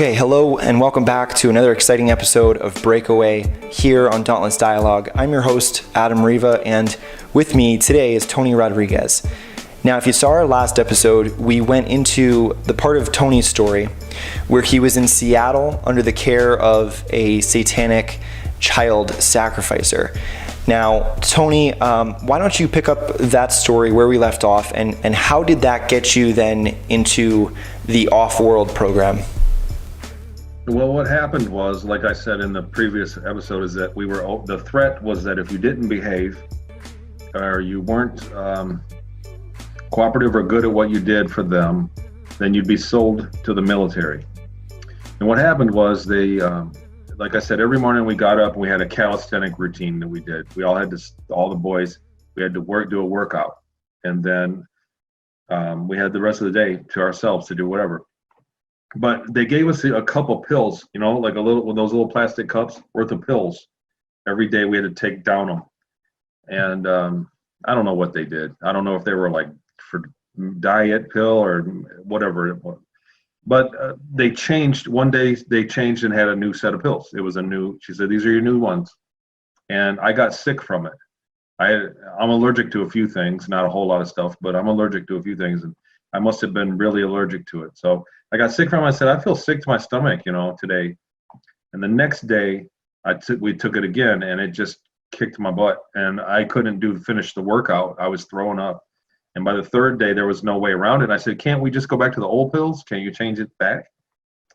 Okay, hello and welcome back to another exciting episode of Breakaway here on Dauntless Dialogue. I'm your host, Adam Riva, and with me today is Tony Rodrigues. Now, if you saw our last episode, we went into the part of Tony's story where he was in Seattle under the care of a satanic child sacrificer. Now, Tony, why don't you pick up that story where we left off, and how did that get you then into the off-world program? Well, what happened was, like I said in the previous episode, is that the threat was that if you didn't behave or you weren't cooperative or good at what you did for them, then you'd be sold to the military. And what happened was like I said, every morning we got up and we had a calisthenic routine that we did. We all had to, all the boys, we had to do a workout. And then we had the rest of the day to ourselves to do whatever. But they gave us a couple pills, like those little plastic cups worth of pills. Every day we had to take down them. And I don't know what they did. I don't know if they were like for diet pill or whatever it was. But they changed. One day they changed and had a new set of pills. It was she said, these are your new ones. And I got sick from it. I'm allergic to a few things, not a whole lot of stuff, but I'm allergic to a few things. And I must have been really allergic to it. So I got sick from it. I said, I feel sick to my stomach, today. And the next day we took it again, and it just kicked my butt. And I couldn't finish the workout. I was throwing up. And by the third day, there was no way around it. And I said, can't we just go back to the old pills? Can you change it back?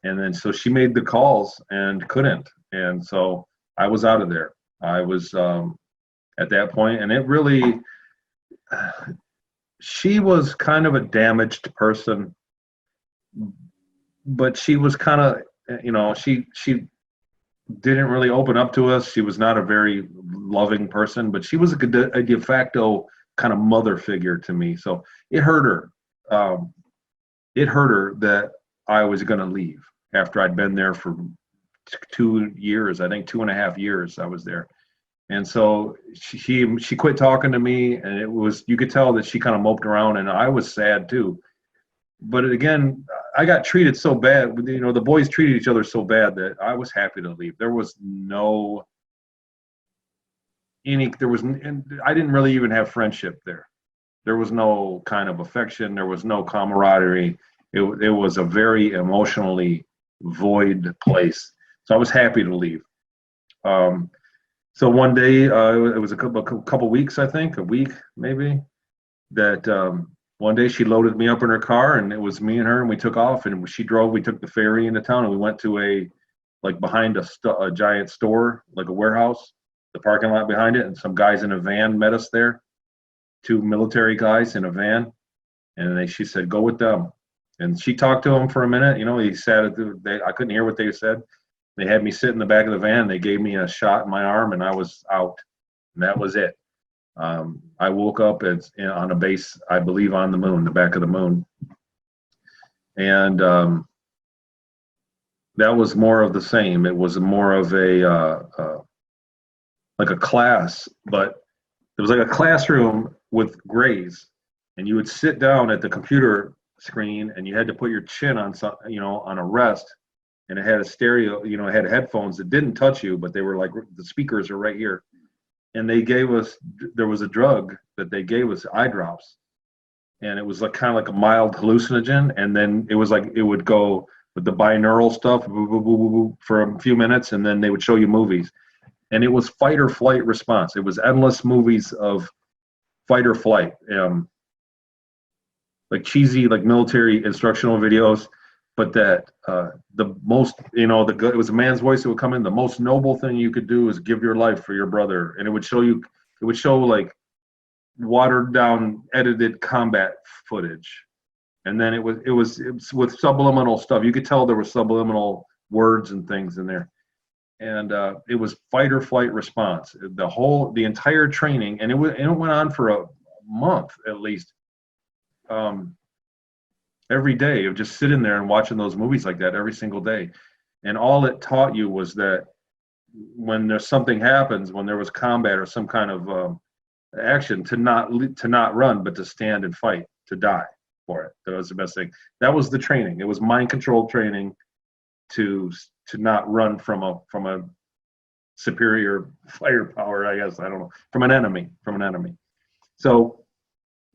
And then so she made the calls and couldn't. And so I was out of there. I was at that point, and it really, she was kind of a damaged person, but she was kind of, she didn't really open up to us. She was not a very loving person, but she was a de facto kind of mother figure to me. So it hurt her. It hurt her that I was going to leave after I'd been there for 2 years. I think 2.5 years I was there. And so she quit talking to me, and you could tell that she kind of moped around, and I was sad too. But again, I got treated so bad. The boys treated each other so bad that I was happy to leave. There was I didn't really even have friendship there. There was no kind of affection. There was no camaraderie. It was a very emotionally void place. So I was happy to leave. So one day, it was a couple weeks, I think, a week maybe, that one day she loaded me up in her car, and it was me and her, and we took off, and she drove. We took the ferry into town, and we went to behind a giant store, like a warehouse, the parking lot behind it, and some guys in a van met us there, 2 military guys in a van, and she said, go with them. And she talked to him for a minute. He sat I couldn't hear what they said. They had me sit in the back of the van. They gave me a shot in my arm, and I was out. And that was it. I woke up on a base, I believe, on the moon, the back of the moon. And that was more of the same. It was more of like a class, but it was like a classroom with grays. And you would sit down at the computer screen, and you had to put your chin on on a rest. And it had a stereo, it had headphones that didn't touch you, but they were like, the speakers are right here. And there was a drug that they gave us, eye drops. And it was like kind of like a mild hallucinogen. And then it was like, it would go with the binaural stuff for a few minutes, and then they would show you movies. And it was fight or flight response. It was endless movies of fight or flight, like cheesy, like military instructional videos. But that the most, it was a man's voice that would come in. The most noble thing you could do is give your life for your brother, and it would show like watered down, edited combat footage, and then it was with subliminal stuff. You could tell there were subliminal words and things in there, and it was fight or flight response. The entire training, and it went on for a month at least. Every day of just sitting there and watching those movies like that every single day. And all it taught you was that when there's something happens, when there was combat or some kind of action, to not run, but to stand and fight, to die for it. That was the best thing. That was the training. It was mind control training. to not run from a superior firepower, I guess. I don't know, from an enemy. So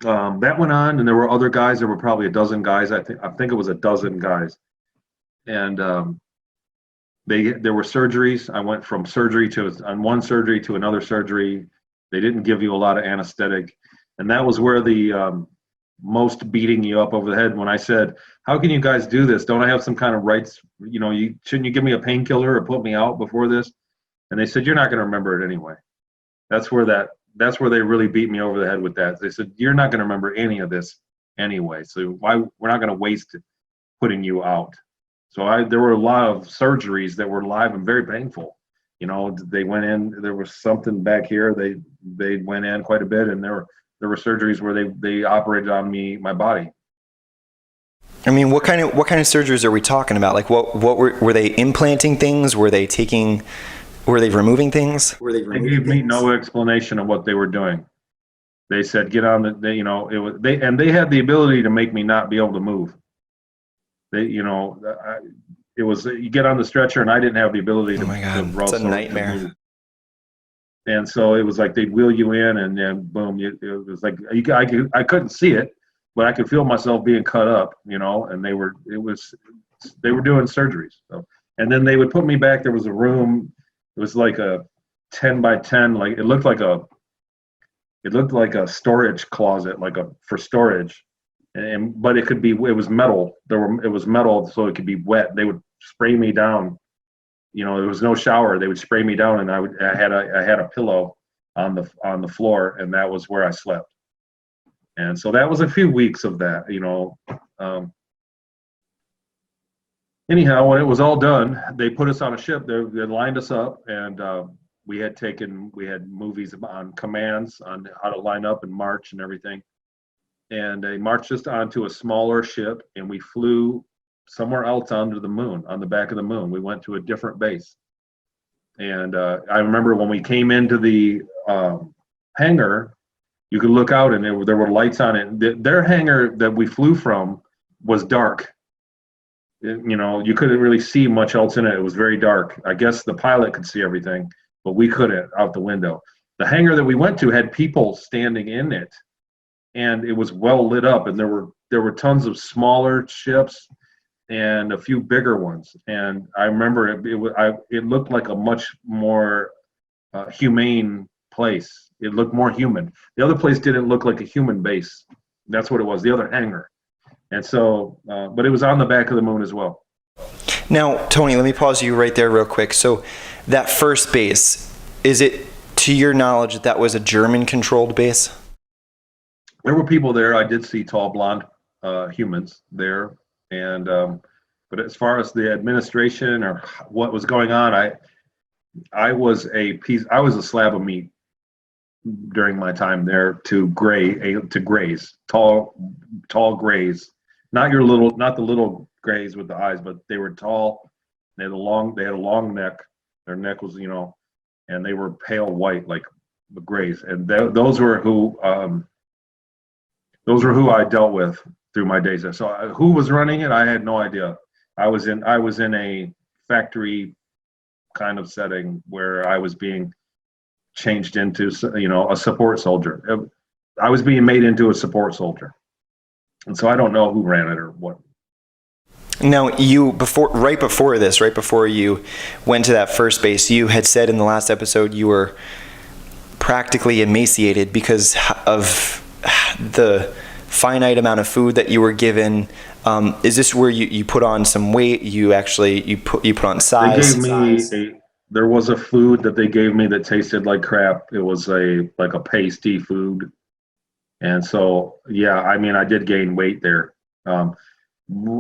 that went on, and there were other guys. There were probably a dozen guys. I think it was a dozen guys, and there were surgeries. I went from one surgery to another surgery. They didn't give you a lot of anesthetic, and that was where the most beating you up over the head. When I said, "How can you guys do this? Don't I have some kind of rights? Shouldn't you give me a painkiller or put me out before this?" And they said, "You're not going to remember it anyway." That's where they really beat me over the head with that. They said, "You're not going to remember any of this anyway, so we're not going to waste it putting you out." So there were a lot of surgeries that were live and very painful. They went in. There was something back here. They went in quite a bit, and there were surgeries where they operated on my body. I mean, what kind of surgeries are we talking about? Like, what were they implanting things? Were they removing things? They gave me no explanation of what they were doing. They said, "Get on the." They had the ability to make me not be able to move. It was you get on the stretcher, and I didn't have the ability to. Oh my God, it's a nightmare. And so it was like they'd wheel you in, and then boom, it was like I couldn't see it, but I could feel myself being cut up, And they were doing surgeries. So, and then they would put me back. There was a room. It was like a 10 by 10, like it looked like a storage closet, for storage. But it was metal. It was metal, so it could be wet. They would spray me down. There was no shower. They would spray me down, and I had a pillow on the floor, and that was where I slept. And so that was a few weeks of that. Anyhow, when it was all done, they put us on a ship. They lined us up, and we had movies on commands on how to line up and march and everything. And they marched us onto a smaller ship, and we flew somewhere else onto the moon, on the back of the moon. We went to a different base. And I remember when we came into the hangar, you could look out, and there were lights on it. Their hangar that we flew from was dark. You couldn't really see much else in it. It was very dark. I guess the pilot could see everything, but we couldn't out the window. The hangar that we went to had people standing in it, and it was well lit up, and there were tons of smaller ships and a few bigger ones. And I remember it looked like a much more humane place. It looked more human. The other place didn't look like a human base. That's what it was, the other hangar. And so, but it was on the back of the moon as well. Now, Tony, let me pause you right there real quick. So that first base, is it, to your knowledge, that was a German-controlled base? There were people there. I did see tall, blonde humans there. And but as far as the administration or what was going on, I was a slab of meat during my time there to graze, tall grays. Not the little grays with the eyes, but they were tall. They had a long neck. Their neck was, and they were pale white like the grays. And those were who I dealt with through my days there. So who was running it? I had no idea. I was in a factory kind of setting where I was being changed into, a support soldier. I was being made into a support soldier. And so I don't know who ran it or what. Now, right before you went to that first base, you had said in the last episode you were practically emaciated because of the finite amount of food that you were given. Is this where you put on some weight? You put on size? There was a food that they gave me that tasted like crap. It was like a pasty food. And so, yeah, I did gain weight there.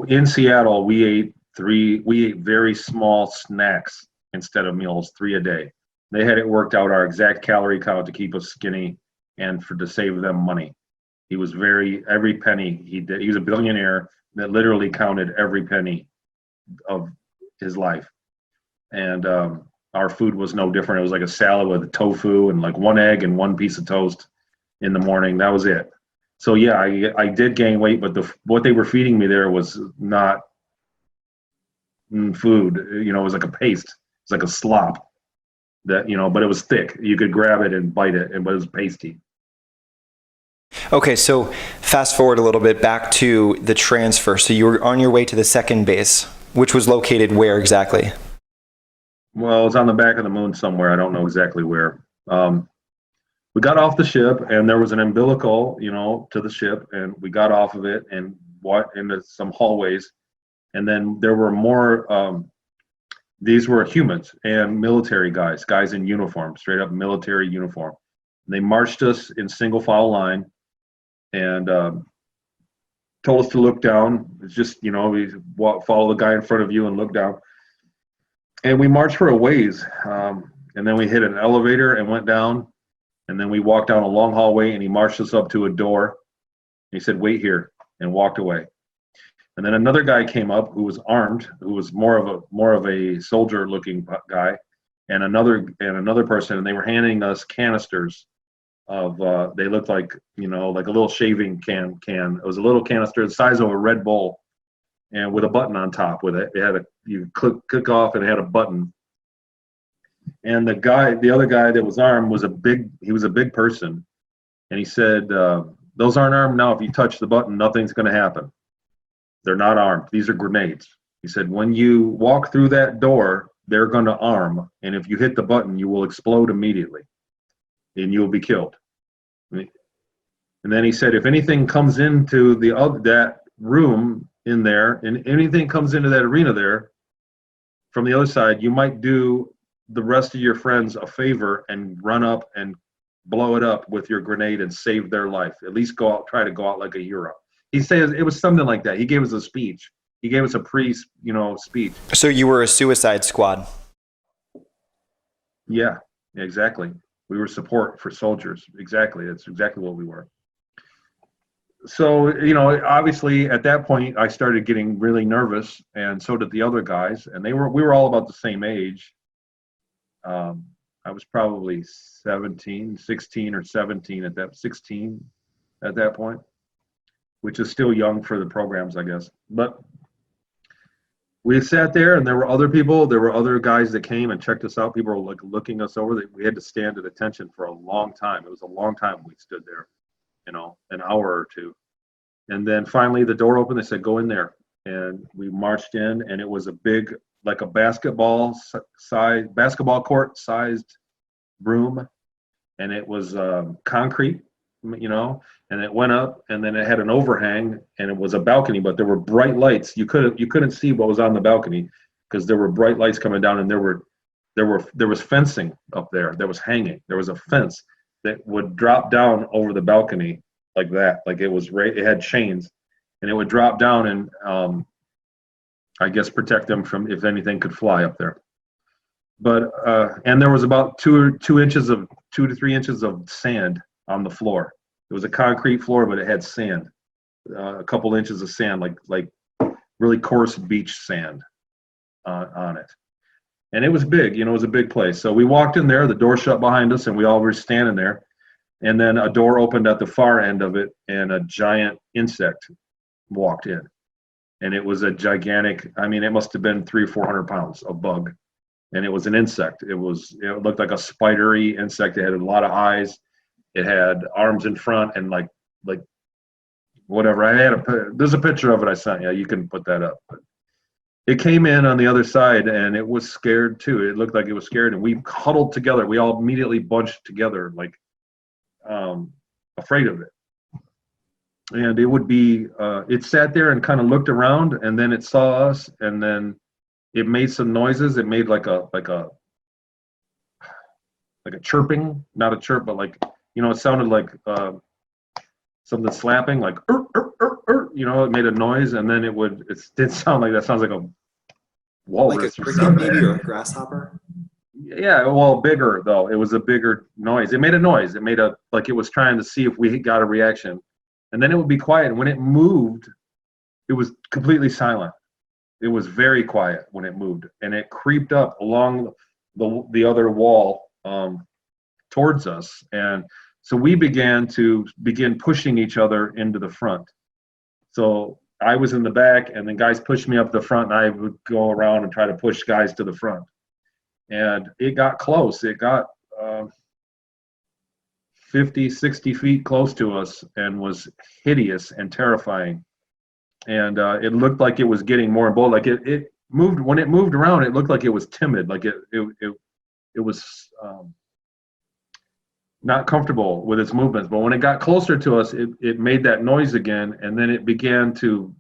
In Seattle, we ate very small snacks instead of meals, 3 a day. They had it worked out, our exact calorie count, to keep us skinny and to save them money. He was every penny he did. He was a billionaire that literally counted every penny of his life. And our food was no different. It was like a salad with tofu and like one egg and one piece of toast in the morning. That was it. So yeah, I did gain weight, but what they were feeding me there was not food. It was like a paste. It's like a slop that, but it was thick. You could grab it and bite it, but it was pasty. Okay, so fast forward a little bit back to the transfer. So you were on your way to the second base, which was located where exactly? Well, it's on the back of the moon somewhere. I don't know exactly where. We got off the ship, and there was an umbilical, to the ship, and we got off of it and walked into some hallways, and then there were more. These were humans and military guys in uniform, straight up military uniform. They marched us in single file line, and told us to look down. It's just, follow the guy in front of you and look down. And we marched for a ways, and then we hit an elevator and went down, and then we walked down a long hallway, and he marched us up to a door. He said, "Wait here," and walked away. And then another guy came up who was armed, who was more of a soldier-looking guy, and another person, and they were handing us canisters of they looked like like a little shaving can. It was a little canister the size of a Red Bull, and with a button on top with it. It had you click off, and it had a button. And the other guy that was armed was a big person, and he said, "Those aren't armed now. If you touch the button, nothing's going to happen. They're not armed. These are grenades." He said, "When you walk through that door, they're going to arm, and if you hit the button, you will explode immediately, and you'll be killed." And then he said, "If anything comes into that room in there, and anything comes into that arena there from the other side, you might do the rest of your friends a favor and run up and blow it up with your grenade and save their life. At least try to go out like a hero." He says it was something like that. He gave us a speech. He gave us a speech. So you were a suicide squad. Yeah, exactly. We were support for soldiers. Exactly. That's exactly what we were. So, obviously at that point I started getting really nervous, and so did the other guys, and we were all about the same age. I was probably 16 or 17 at that point, which is still young for the programs, I guess. But we sat there, and there were other people. There were other guys that came and checked us out. People were like looking us over. We had to stand at attention for a long time. It was a long time we stood there, an hour or two. And then finally the door opened. They said, "Go in there." And we marched in, and it was a big, like a basketball court sized room. And it was concrete, and it went up, and then it had an overhang, and it was a balcony, but there were bright lights. You couldn't see what was on the balcony because there were bright lights coming down, and there was fencing up there that was hanging. There was a fence that would drop down over the balcony like that, like it had chains, and it would drop down and I guess protect them from if anything could fly up there. But and there was about 2 to 3 inches of sand on the floor. It was a concrete floor, but it had sand, a couple inches of sand, like really coarse beach sand on it. And it was big, it was a big place. So we walked in there, the door shut behind us, and we all were standing there. And then a door opened at the far end of it, and a giant insect walked in. And it was a gigantic, it must have been 300 or 400 pounds of bug. And it was an insect. It looked like a spidery insect. It had a lot of eyes. It had arms in front and like whatever. There's a picture of it I sent you. You can put that up. But it came in on the other side, and it was scared too. It looked like it was scared, and we huddled together. We all immediately bunched together, like afraid of it. And it would be, it sat there and kind of looked around, and then it saw us, and then it made some noises. It made like a chirping, not a chirp, but it sounded like something slapping, like it made a noise, and then it did sound like that. Sounds like a walrus, like a cricket maybe, or a grasshopper. Yeah, well, bigger though. It was a bigger noise. It made a noise. It made like it was trying to see if we got a reaction, and then it would be quiet. And when it moved, it was completely silent. It was very quiet when it moved, and it creeped up along the other wall towards us. And so we began pushing each other into the front. So I was in the back, and then guys pushed me up the front, and I would go around and try to push guys to the front. And it got close. It got 50, 60 feet close to us and was hideous and terrifying. And it looked like it was getting more bold. Like it moved, when it moved around, it looked like it was timid. Like it was not comfortable with its movements. But when it got closer to us, it made that noise again, and then it began to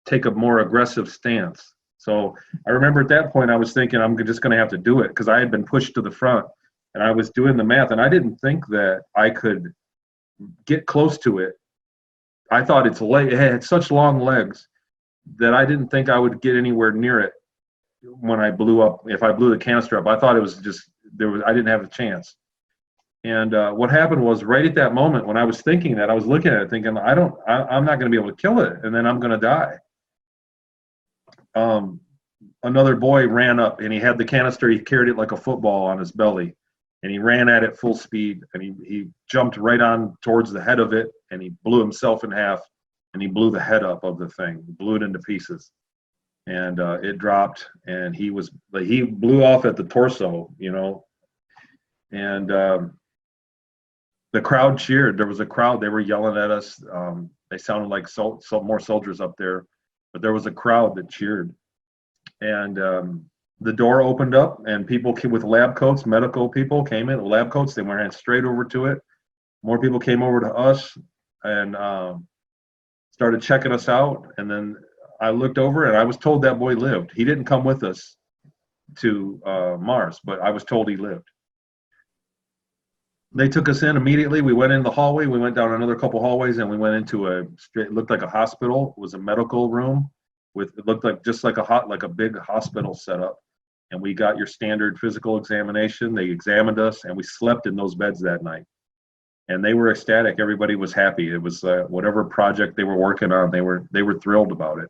take a more aggressive stance. So I remember at that point I was thinking, I'm just going to have to do it, because I had been pushed to the front, and I was doing the math, and I didn't think that I could get close to it. I thought it had such long legs that I didn't think I would get anywhere near it when I blew up. If I blew the canister up, I thought it was just I didn't have a chance. And what happened was, right at that moment when I was thinking that, I was looking at it thinking, I'm not going to be able to kill it, and then I'm going to die. Another boy ran up, and he had the canister. He carried it like a football on his belly, and he ran at it full speed, and he jumped right on towards the head of it, and he blew himself in half, and he blew the head up of the thing, blew it into pieces, and it dropped, and he blew off at the torso, and the crowd cheered. There was a crowd. They were yelling at us. They sounded like some more soldiers up there, but there was a crowd that cheered. And the door opened up, and people came with lab coats. Medical people came in with lab coats. They went straight over to it. More people came over to us and started checking us out. And then I looked over, and I was told that boy lived. He didn't come with us to Mars, but I was told he lived. They took us in immediately. We went in the hallway. We went down another couple hallways, and we went into it looked like a hospital. It was a medical room it looked like just like a big hospital setup. And we got your standard physical examination. They examined us, and we slept in those beds that night. And they were ecstatic. Everybody was happy. It was whatever project they were working on, they were thrilled about it.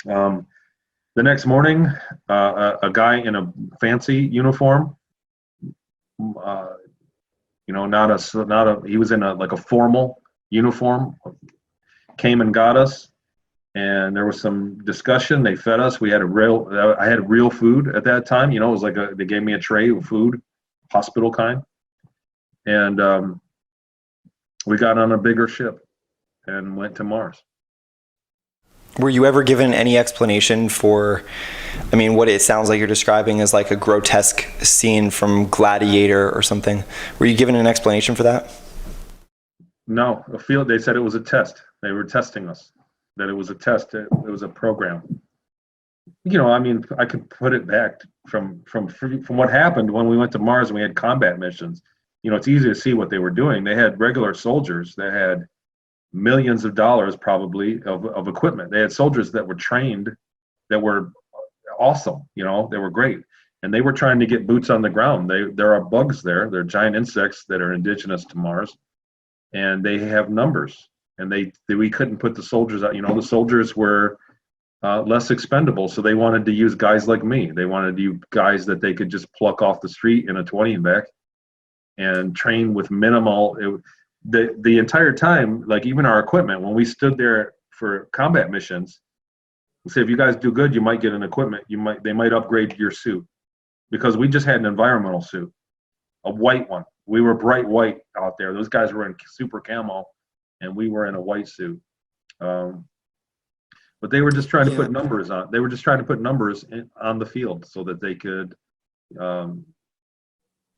The next morning, a guy in a fancy uniform, he was in a formal uniform, came and got us, and there was some discussion. They fed us. I had real food at that time. It was like they gave me a tray of food, hospital kind, and we got on a bigger ship and went to Mars. Were you ever given any explanation for, what it sounds like you're describing as like a grotesque scene from Gladiator or something? Were you given an explanation for that? No, they said it was a test. They were testing us, that it was a test. It was a program. I could put it back from what happened when we went to Mars and we had combat missions. It's easy to see what they were doing. They had regular soldiers that had millions of dollars probably of equipment. They had soldiers that were trained, that were awesome, they were great. And they were trying to get boots on the ground. There are bugs there. They're giant insects that are indigenous to Mars, and they have numbers. And we couldn't put the soldiers out. The soldiers were less expendable, so they wanted to use guys like me. They wanted to use guys that they could just pluck off the street in a 20 and back and train with minimal. The entire time, like even our equipment, when we stood there for combat missions, we said, if you guys do good, you might get an equipment. They might upgrade your suit, because we just had an environmental suit, a white one. We were bright white out there. Those guys were in super camo, and we were in a white suit. But they were just trying to put numbers on. They were just trying to put numbers on the field so that they could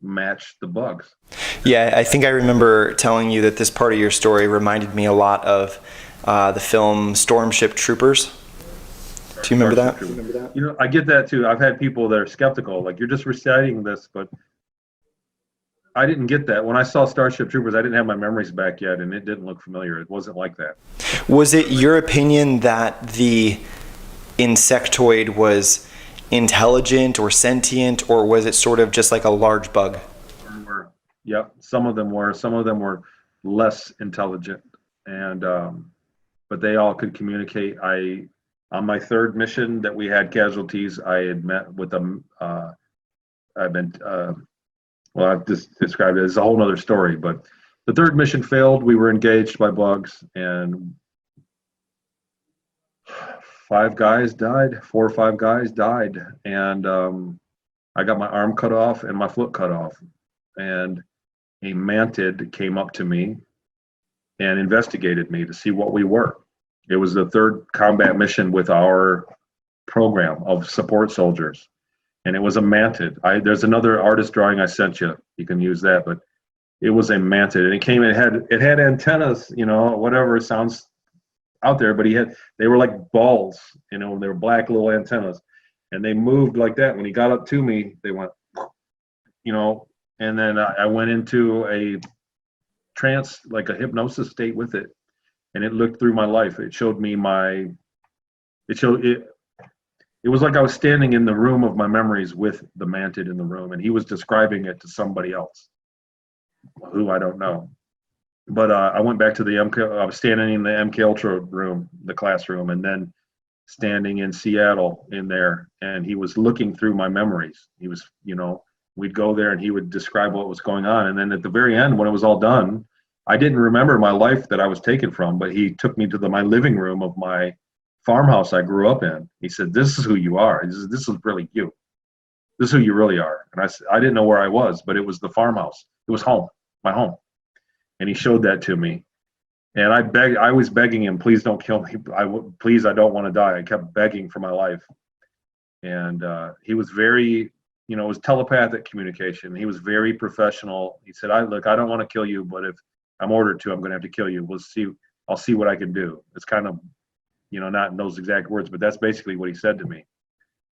match the bugs. Yeah, I think I remember telling you that this part of your story reminded me a lot of the film Storm Ship Troopers. Do you remember that? I get that too. I've had people that are skeptical, like, you're just reciting this, but I didn't get that. When I saw Starship Troopers, I didn't have my memories back yet, and it didn't look familiar. It wasn't like that. Was it your opinion that the insectoid was intelligent or sentient, or was it sort of just like a large bug? Yep, some of them were. Some of them were less intelligent, and but they all could communicate. On my third mission that we had casualties, I had met with them. I've just described it as a whole other story, but the third mission failed. We were engaged by bugs, and 4 or 5 guys died, and I got my arm cut off and my foot cut off. And a mantid came up to me and investigated me to see what we were. It was the third combat mission with our program of support soldiers, and it was a mantid. There's another artist drawing I sent you. You can use that, but it was a mantid, and it had antennas, whatever sounds out there, but they were like balls, they were black little antennas, and they moved like that. When he got up to me, they went, and then I went into a trance, like a hypnosis state with it, and it looked through my life. It showed me it was like I was standing in the room of my memories with the mantid in the room, and he was describing it to somebody else, who I don't know. But I went back to I was standing in the MK Ultra room, the classroom, and then standing in Seattle in there, and he was looking through my memories. He was, we'd go there and he would describe what was going on. And then at the very end, when it was all done, I didn't remember my life that I was taken from, but he took me to my living room of my farmhouse I grew up in. He said, "This is who you are. This is really you. This is who you really are." And I didn't know where I was, but it was the farmhouse. It was home, my home. And he showed that to me. And I was begging him, "Please don't kill me. Please, I don't want to die." I kept begging for my life. And he was very, it was telepathic communication. He was very professional. He said, "Look, I don't want to kill you, but if I'm ordered to, I'm going to have to kill you. We'll see. I'll see what I can do." It's kind of, not in those exact words, but that's basically what he said to me.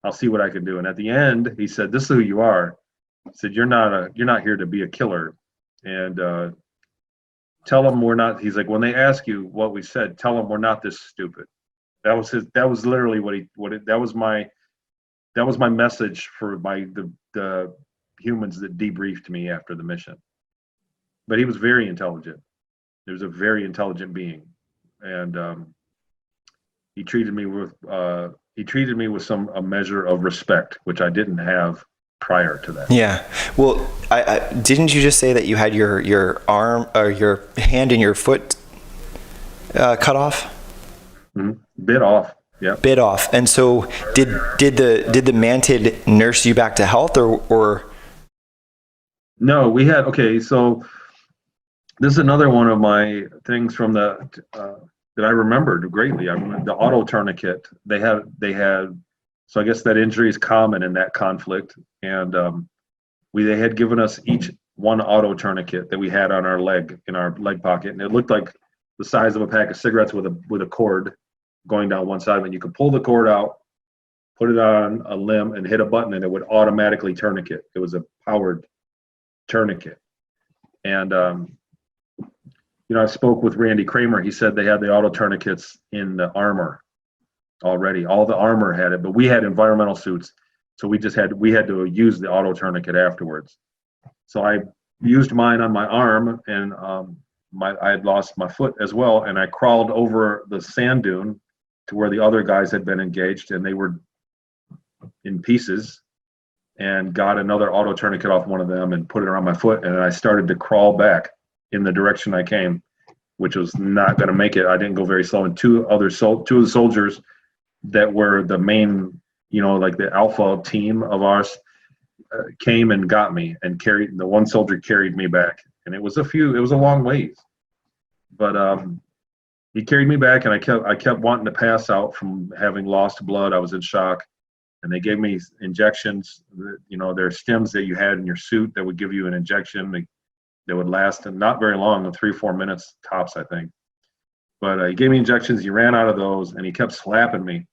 "I'll see what I can do." And at the end, he said, "This is who you are." He said, "You're not here to be a killer. And tell them we're not." He's like, "When they ask you what we said, tell them we're not this stupid." That was literally that was my message for the humans that debriefed me after the mission. But he was very intelligent. He was a very intelligent being, and he treated me with a measure of respect, which I didn't have prior to that. Yeah. Well, I didn't you just say that you had your arm or your hand and your foot cut off? Mm-hmm. Bit off. Yeah. Bit off. And so did the mantid nurse you back to health or? No, so this is another one of my things from that I remembered greatly. The auto tourniquet they had. So I guess that injury is common in that conflict, and they had given us each one auto tourniquet that we had on our leg, in our leg pocket, and it looked like the size of a pack of cigarettes with a cord going down one side of it. You could pull the cord out, put it on a limb, and hit a button, and it would automatically tourniquet. It was a powered tourniquet, and I spoke with Randy Kramer. He said they had the auto tourniquets in the armor already. All the armor had it, but we had environmental suits, so we had to use the auto tourniquet afterwards. So I used mine on my arm, and I had lost my foot as well, and I crawled over the sand dune to where the other guys had been engaged, and they were in pieces, and got another auto tourniquet off one of them and put it around my foot, and I started to crawl back in the direction I came, which was not going to make it. I didn't go very slow, and two of the soldiers that were the main, like the alpha team of ours, came and got me and the one soldier carried me back, and it was a long ways, but he carried me back, and I kept wanting to pass out from having lost blood. I was in shock, and they gave me injections. There are stems that you had in your suit that would give you an injection that would last not very long, 3 or 4 minutes tops, I think. But he gave me injections. He ran out of those, and he kept slapping me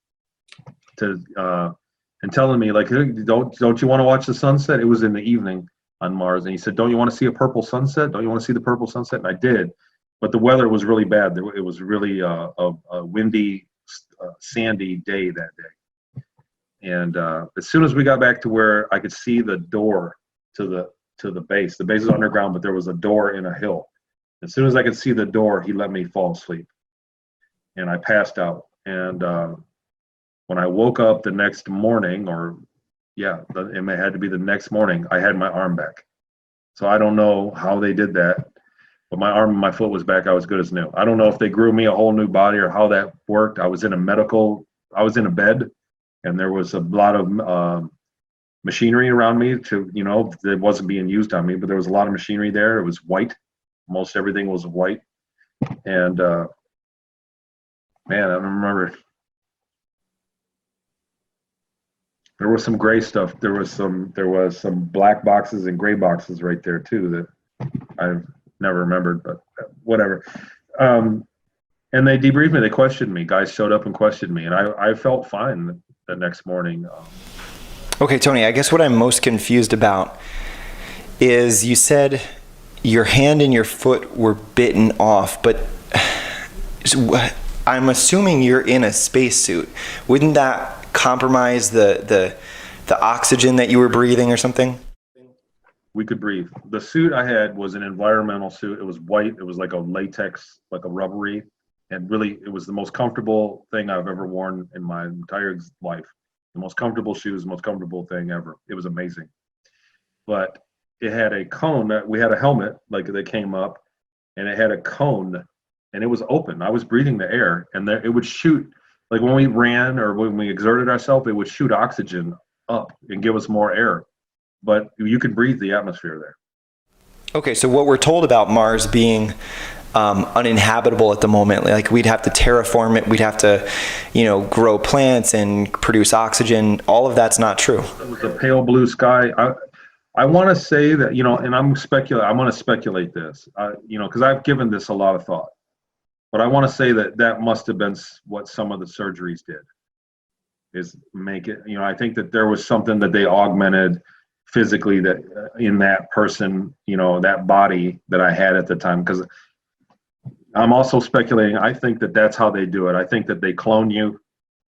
and telling me, like, "Hey, don't you want to watch the sunset?" It was in the evening on Mars, and he said, "Don't you want to see a purple sunset? Don't you want to see the purple sunset?" And I did, but the weather was really bad. It was really a windy, sandy day that day. And as soon as we got back to where I could see the door to the base is underground, but there was a door in a hill. As soon as I could see the door, he let me fall asleep, and I passed out. And when I woke up the next morning, it had to be the next morning, I had my arm back. So I don't know how they did that, but my arm and my foot was back. I was good as new. I don't know if they grew me a whole new body or how that worked. I was in a medical I was in a bed, and there was a lot of machinery around me that wasn't being used on me, but there was a lot of machinery there. It was white. Most everything was white. And man, I remember there was some gray stuff. There was some black boxes and gray boxes right there too that I've never remembered, but whatever. And they debriefed me. They questioned me. Guys showed up and questioned me, and I felt fine the next morning. Okay, Tony, I guess what I'm most confused about is you said your hand and your foot were bitten off, but I'm assuming you're in a spacesuit. Wouldn't that compromise the oxygen that you were breathing or something? We could breathe. The suit I had was an environmental suit. It was white. It was like a latex, like a rubbery, and really it was the most comfortable thing I've ever worn in my entire life. The most comfortable shoes, most comfortable thing ever. It was amazing. But it had a cone. We had a helmet like that came up, and it had a cone, and it was open. I was breathing the air, and it would shoot, like when we ran or when we exerted ourselves, it would shoot oxygen up and give us more air. But you could breathe the atmosphere there. Okay, so what we're told about Mars being uninhabitable at the moment, like we'd have to terraform it, we'd have to, grow plants and produce oxygen. All of that's not true. It was a pale blue sky. I want to say that, and I want to speculate this, because I've given this a lot of thought. But I want to say that must have been what some of the surgeries did, is make it, I think that there was something that they augmented physically that in that person, that body that I had at the time. Because I'm also speculating, I think that that's how they do it. I think that they clone you,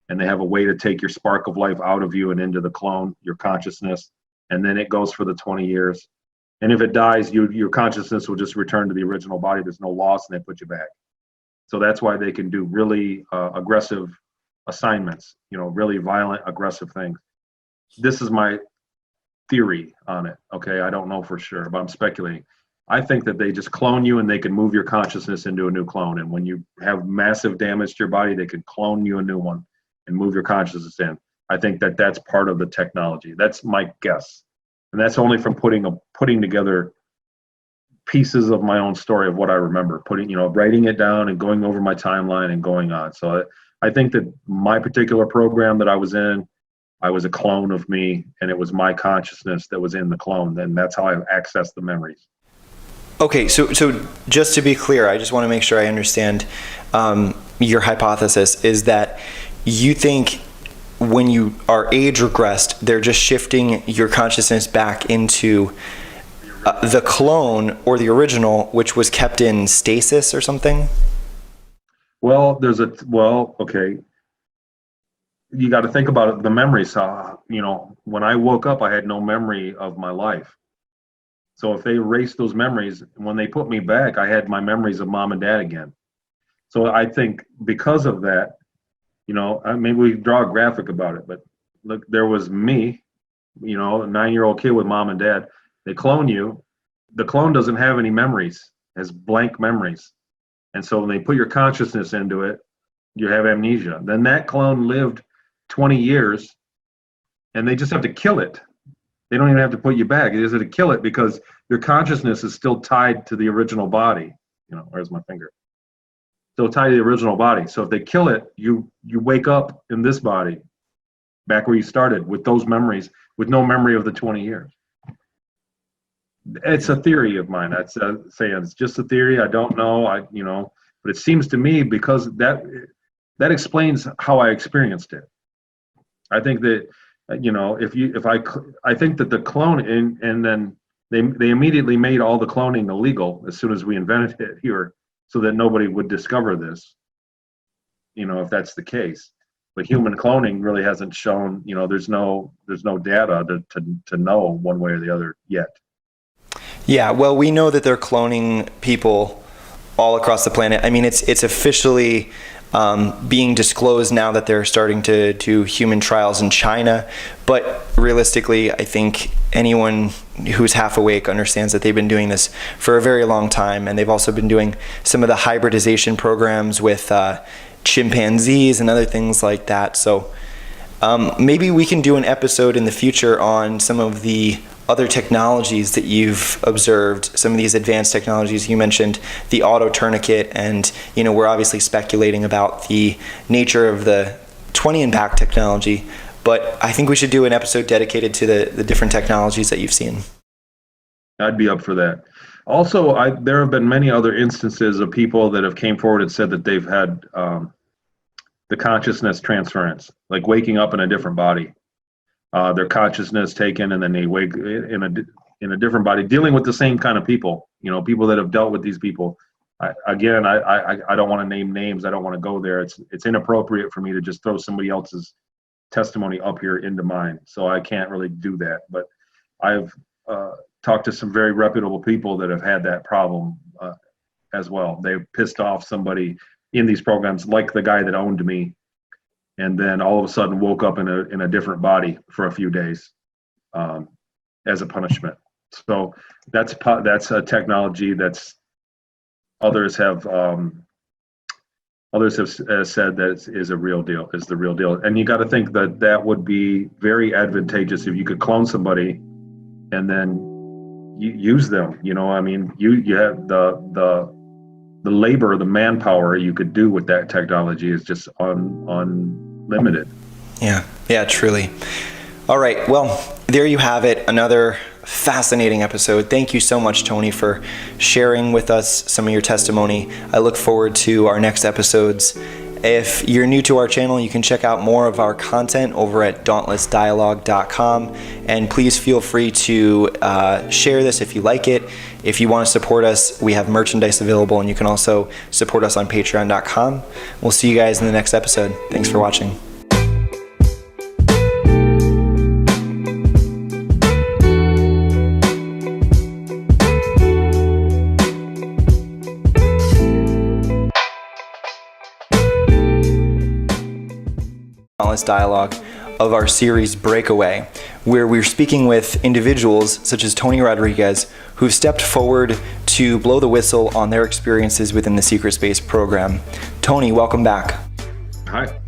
and they have a way to take your spark of life out of you and into the clone, your consciousness, and then it goes for the 20 years. And if it dies, your consciousness will just return to the original body. There's no loss, and they put you back. So that's why they can do really aggressive assignments, really violent, aggressive things. This is my theory on it. Okay, I don't know for sure, but I'm speculating. I think that they just clone you, and they can move your consciousness into a new clone. And when you have massive damage to your body, they can clone you a new one and move your consciousness in. I think that that's part of the technology. That's my guess. And that's only from putting together pieces of my own story of what I remember, writing it down and going over my timeline and going on. So I think that my particular program that I was in, I was a clone of me, and it was my consciousness that was in the clone. And that's how I accessed the memories. Okay, so just to be clear, I just want to make sure I understand your hypothesis is that you think when you are age regressed, they're just shifting your consciousness back into the clone or the original, which was kept in stasis or something? Well, okay. You got to think about it, the memories. When I woke up, I had no memory of my life. So if they erased those memories, when they put me back, I had my memories of mom and dad again. So I think because of that, maybe we draw a graphic about it, but look, there was me, a 9-year-old kid with mom and dad. They clone you. The clone doesn't have any memories, has blank memories. And so when they put your consciousness into it, you have amnesia. Then that clone lived 20 years, and they just have to kill it. They don't even have to put you back. They just have to kill it because your consciousness is still tied to the original body. Where's my finger? Still tied to the original body. So if they kill it, you wake up in this body, back where you started, with those memories, with no memory of the 20 years. It's a theory of mine. That's saying it's just a theory. I don't know. But it seems to me, because that explains how I experienced it. I think that I think that the clone and then they immediately made all the cloning illegal as soon as we invented it here, so that nobody would discover this. If that's the case, but human cloning really hasn't shown. There's no data to know one way or the other yet. Yeah, well, we know that they're cloning people all across the planet. I mean, it's officially being disclosed now that they're starting to do human trials in China. But realistically, I think anyone who's half awake understands that they've been doing this for a very long time. And they've also been doing some of the hybridization programs with chimpanzees and other things like that. So maybe we can do an episode in the future on some of the other technologies that you've observed, some of these advanced technologies. You mentioned the auto tourniquet, and we're obviously speculating about the nature of the 20 impact technology, but I think we should do an episode dedicated to the different technologies that you've seen. I'd be up for that. Also, there have been many other instances of people that have came forward and said that they've had the consciousness transference, like waking up in a different body, their consciousness taken, and then they wake in a different body, dealing with the same kind of people. People that have dealt with these people. I don't want to name names. I don't want to go there. It's inappropriate for me to just throw somebody else's testimony up here into mine, so I can't really do that. But I've talked to some very reputable people that have had that problem as well. They've pissed off somebody in these programs, like the guy that owned me, and then all of a sudden woke up in a different body for a few days as a punishment. So that's a technology that's others have said that is the real deal. And you got to think that would be very advantageous if you could clone somebody and then use them. You have the labor, the manpower you could do with that technology is just unlimited. Yeah, truly. All right, well, there you have it, another fascinating episode. Thank you so much, Tony, for sharing with us some of your testimony. I look forward to our next episodes. If you're new to our channel, you can check out more of our content over at dauntlessdialogue.com, and please feel free to share this if you like it. If you want to support us, we have merchandise available, and you can also support us on patreon.com. We'll see you guys in the next episode. Thanks for watching. Dialogue of our series Breakaway, where we're speaking with individuals such as Tony Rodrigues, who've stepped forward to blow the whistle on their experiences within the Secret Space program. Tony, welcome back. Hi,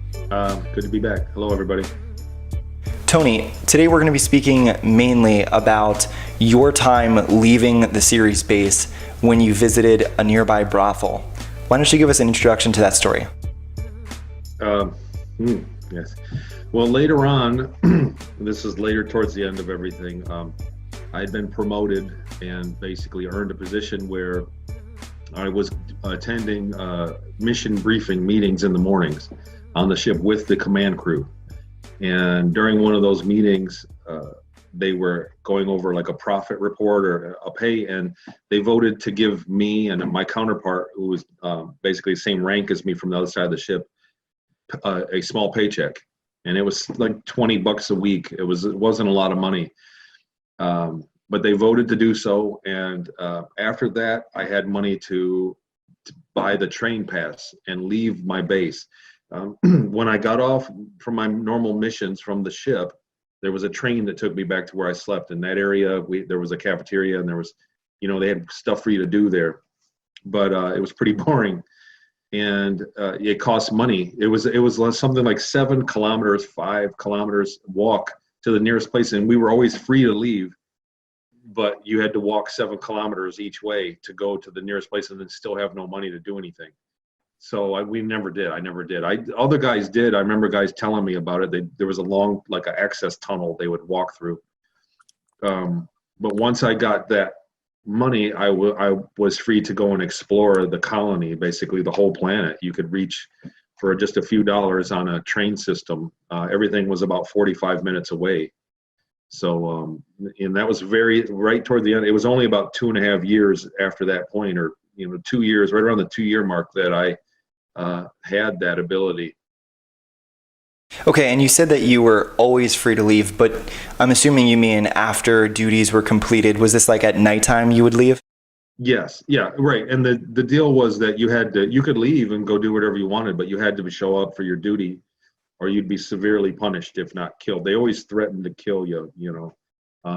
good to be back. Hello, everybody. Tony, today we're going to be speaking mainly about your time leaving the series base when you visited a nearby brothel. Why don't you give us an introduction to that story? Yes. Well, later on, this is later towards the end of everything, I had been promoted and basically earned a position where I was attending mission briefing meetings in the mornings on the ship with the command crew. And during one of those meetings, they were going over like a profit report or a pay, and they voted to give me and my counterpart, who was basically the same rank as me from the other side of the ship, a small paycheck. And it was like $20 a week. It wasn't a lot of money, but they voted to do so. And after that, I had money to buy the train pass and leave my base. When I got off from my normal missions from the ship, there was a train that took me back to where I slept. In that area, there was a cafeteria, and there was, they had stuff for you to do there, but it was pretty boring. And it cost money. It was something like 7 kilometers, 5 kilometers walk to the nearest place, and we were always free to leave, but you had to walk 7 kilometers each way to go to the nearest place, and then still have no money to do anything. So we never did. I never did. Other guys did. I remember guys telling me about it. There was a long, like an access tunnel they would walk through. But once I got that money, I was free to go and explore the colony, basically the whole planet. You could reach for just a few dollars on a train system. Everything was about 45 minutes away. So, and that was right toward the end. It was only about 2.5 years after that point, or 2 years, right around the 2-year mark, that I had that ability. Okay, and you said that you were always free to leave, but I'm assuming you mean after duties were completed. Was this like at nighttime you would leave? Yes, yeah, right. And the deal was that you could leave and go do whatever you wanted, but you had to show up for your duty, or you'd be severely punished if not killed. They always threatened to kill you,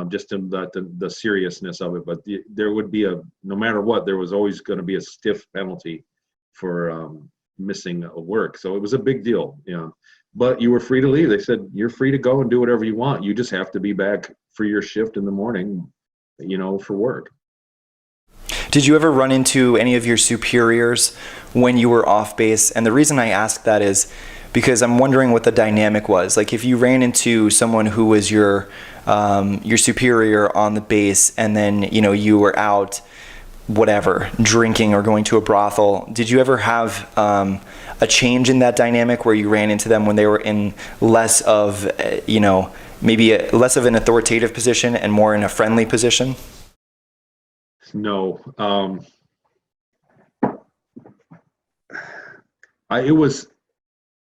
just in the seriousness of it. But there would be no matter what, there was always going to be a stiff penalty for missing a work. So it was a big deal, you know. But you were free to leave. They said, you're free to go and do whatever you want. You just have to be back for your shift in the morning, you know, for work. Did you ever run into any of your superiors when you were off base? And the reason I ask that is because I'm wondering what the dynamic was. Like if you ran into someone who was your superior on the base, and then, you know, you were out, whatever, drinking or going to a brothel, did you ever have a change in that dynamic where you ran into them when they were in less of, you know, maybe less of an authoritative position and more in a friendly position? No. It was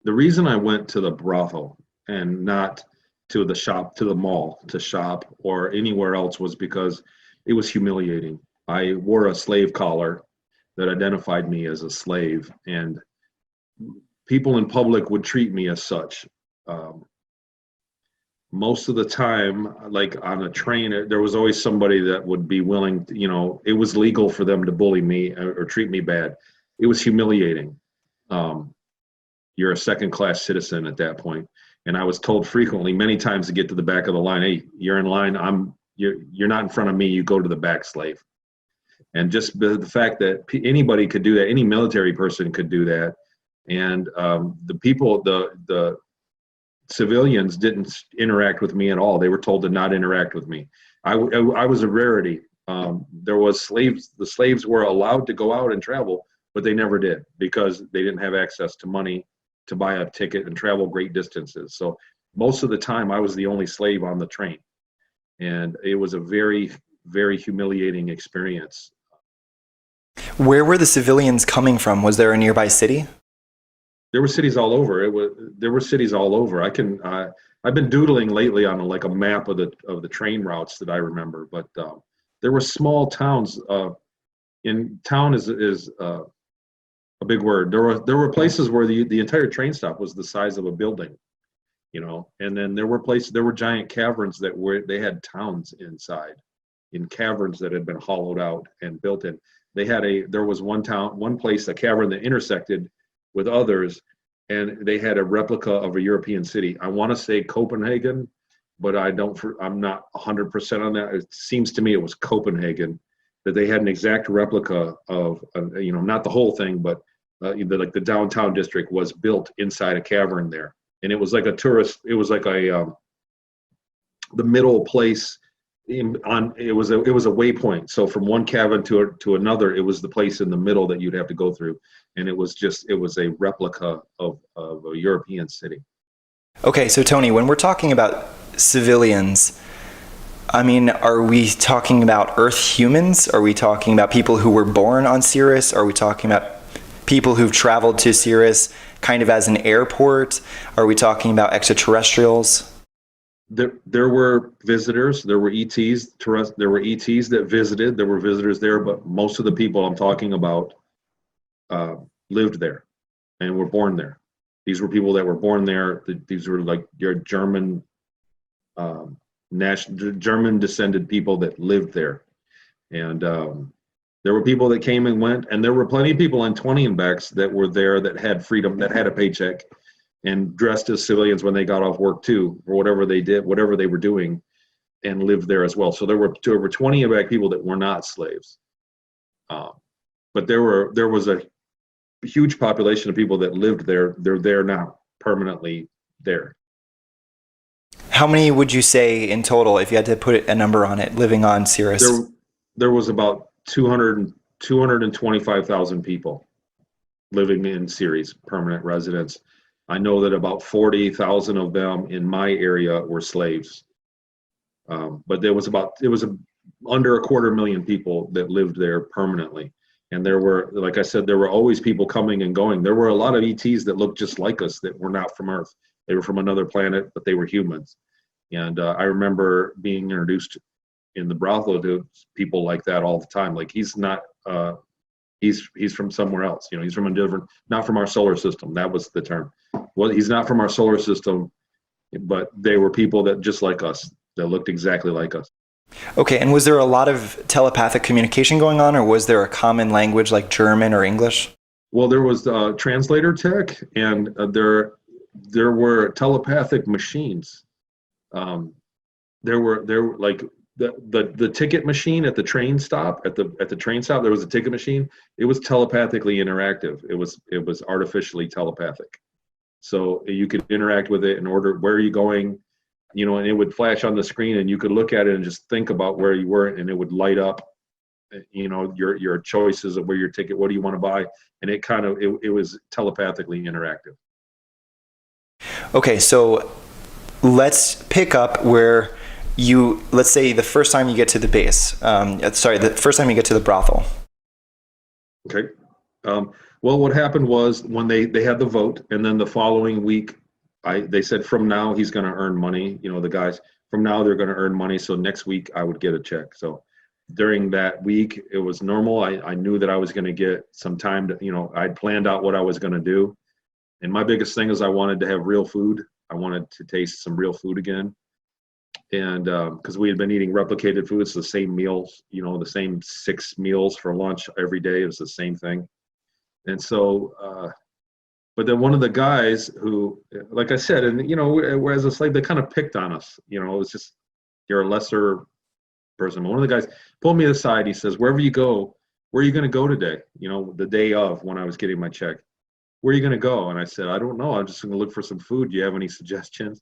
the reason I went to the brothel and not to the shop, to the mall to shop or anywhere else was because it was humiliating. I wore a slave collar that identified me as a slave, and people in public would treat me as such. Most of the time, like on a train, there was always somebody that would be willing to, you know, it was legal for them to bully me or treat me bad. It was humiliating. You're a second-class citizen at that point. And I was told frequently, many times to get to the back of the line, hey, you're in line, you're not in front of me, you go to the back, slave. And just the fact that anybody could do that, any military person could do that. And the people, the civilians didn't interact with me at all. They were told to not interact with me. I was a rarity. There was slaves, the slaves were allowed to go out and travel, but they never did because they didn't have access to money to buy a ticket and travel great distances. So most of the time I was the only slave on the train. And it was a very, very humiliating experience. Where were the civilians coming from? Was there a nearby city? There were cities all over. There were cities all over. I've been doodling lately on like a map of the train routes that I remember, but there were small towns. In town is a big word. There were places where the entire train stop was the size of a building, you know. And then there were giant caverns they had towns inside, in caverns that had been hollowed out and built in. There was one place, a cavern that intersected with others, and they had a replica of a European city. I want to say Copenhagen, but I'm not 100% on that. It seems to me it was Copenhagen, that they had an exact replica of, you know, not the whole thing, but like the downtown district was built inside a cavern there. And it was like it was like the middle place it was a waypoint. So from one cavern to another, it was the place in the middle that you'd have to go through. And it was a replica of a European city. Okay, so Tony, when we're talking about civilians, I mean, are we talking about Earth humans? Are we talking about people who were born on Cirrus? Are we talking about people who've traveled to Cirrus kind of as an airport? Are we talking about extraterrestrials? There were visitors, there were ETs, there were ETs that visited, there were visitors there, but most of the people I'm talking about lived there and were born there. These were people that were born there. These were like your German German descended people that lived there. And there were people that came and went, and there were plenty of people in 20-backs that were there that had freedom, that had a paycheck, and dressed as civilians when they got off work too, or whatever they did, whatever they were doing, and lived there as well. So there were over 20-back people that were not slaves. But there was a huge population of people that lived there. They're there now, permanently there. How many would you say in total, if you had to put a number on it, living on Cirrus? There was about 225,000 people living in Cirrus, permanent residents. I know that about 40,000 of them in my area were slaves. But it was under 250,000 people that lived there permanently. And there were, like I said, there were always people coming and going. There were a lot of ETs that looked just like us that were not from Earth. They were from another planet, but they were humans. And I remember being introduced in the brothel to people like that all the time. Like, he's not, he's from somewhere else. You know, he's from a different, not from our solar system. That was the term. Well, he's not from our solar system, but they were people that just like us, that looked exactly like us. Okay, and was there a lot of telepathic communication going on, or was there a common language like German or English? Well, there was translator tech, and there were telepathic machines. Um, there were like the ticket machine at the train stop at the train stop. There was a ticket machine. It was telepathically interactive. It was artificially telepathic. So you could interact with it and order where are you going, and it would flash on the screen, and you could look at it and just think about where you were, and it would light up, your choices of where your ticket, what do you want to buy, and it was telepathically interactive. Okay, so let's pick up where let's say the first time you get to the base. The first time you get to the brothel. Okay. Well, what happened was when they had the vote, and then the following week, they said from now he's going to earn money. The guys from now they're going to earn money. So next week I would get a check. So during that week it was normal. I knew that I was going to get some time to, I'd planned out what I was going to do. And my biggest thing is I wanted to have real food. I wanted to taste some real food again. And because we had been eating replicated foods, the same meals, the same 6 meals for lunch every day. It was the same thing. And so, but then one of the guys who, like I said, and as a slave, they kind of picked on us. It was just, you're a lesser person. But one of the guys pulled me aside. He says, "Wherever you go, where are you going to go today?" The day of when I was getting my check. "Where are you going to go?" And I said, "I don't know. I'm just going to look for some food. Do you have any suggestions?"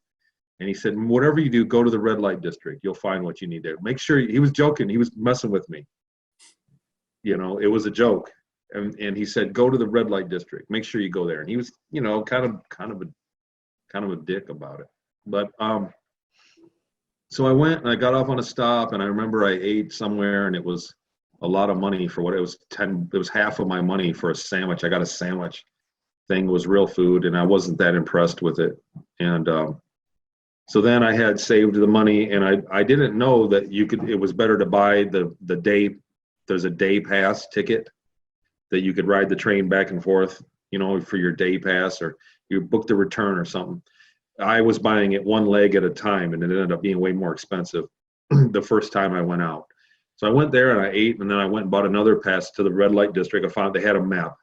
And he said, "Whatever you do, go to the red light district. You'll find what you need there." Make sure, he was joking. He was messing with me. It was a joke. And he said, "Go to the red light district. Make sure you go there." And he was, kind of a dick about it. But so I went and I got off on a stop, and I remember I ate somewhere, and it was a lot of money for what it was. It was half of my money for a sandwich. I got a sandwich. Thing was real food, and I wasn't that impressed with it. And so then I had saved the money, and I didn't know that it was better to buy the day. There's a day pass ticket that you could ride the train back and forth, for your day pass, or you booked a return or something. I was buying it one leg at a time, and it ended up being way more expensive the first time I went out. So I went there and I ate, and then I went and bought another pass to the red light district. I found they had a map,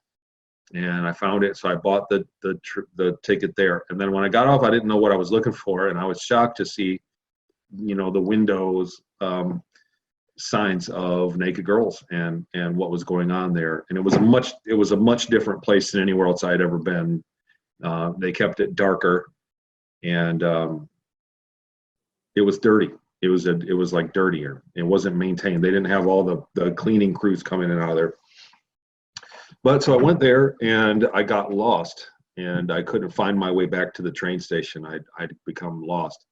and I found it, so I bought the ticket there. And then when I got off, I didn't know what I was looking for, and I was shocked to see, the windows, signs of naked girls and what was going on there. And it was a much different place than anywhere else I'd ever been. They kept it darker, and it was dirty. It was like dirtier. It wasn't maintained. They didn't have all the cleaning crews coming in and out of there. But so I went there, and I got lost, and I couldn't find my way back to the train station. I'd become lost,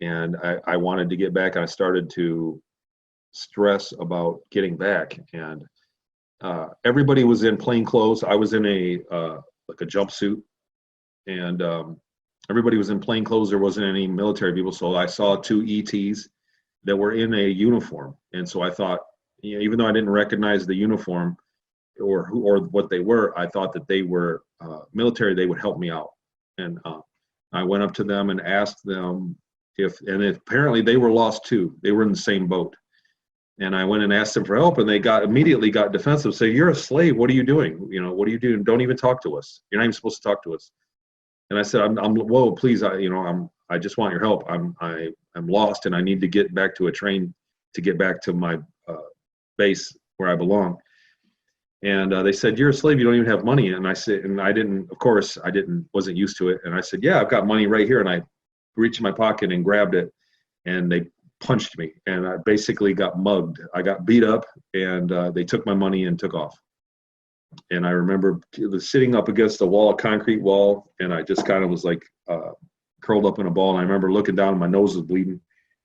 and I wanted to get back. And I started to stress about getting back, and everybody was in plain clothes. I was in like a jumpsuit, and everybody was in plain clothes. There wasn't any military people, so I saw 2 ETs that were in a uniform, and so I thought, even though I didn't recognize the uniform or what they were, I thought that they were military. They would help me out, and I went up to them and asked them if apparently they were lost too. They were in the same boat. And I went and asked them for help, and they immediately got defensive. Say, "You're a slave. What are you doing? What are you doing? Don't even talk to us. You're not even supposed to talk to us." And I said, "Whoa, please, I just want your help. I'm lost, and I need to get back to a train to get back to my base where I belong." And they said, "You're a slave. You don't even have money." And I said, and I didn't, of course, wasn't used to it. And I said, "Yeah, I've got money right here." And I reached in my pocket and grabbed it, and they punched me, and I basically got mugged. I got beat up, and they took my money and took off. And I remember sitting up against a concrete wall, and I just kind of was like curled up in a ball. And I remember looking down, and my nose was bleeding,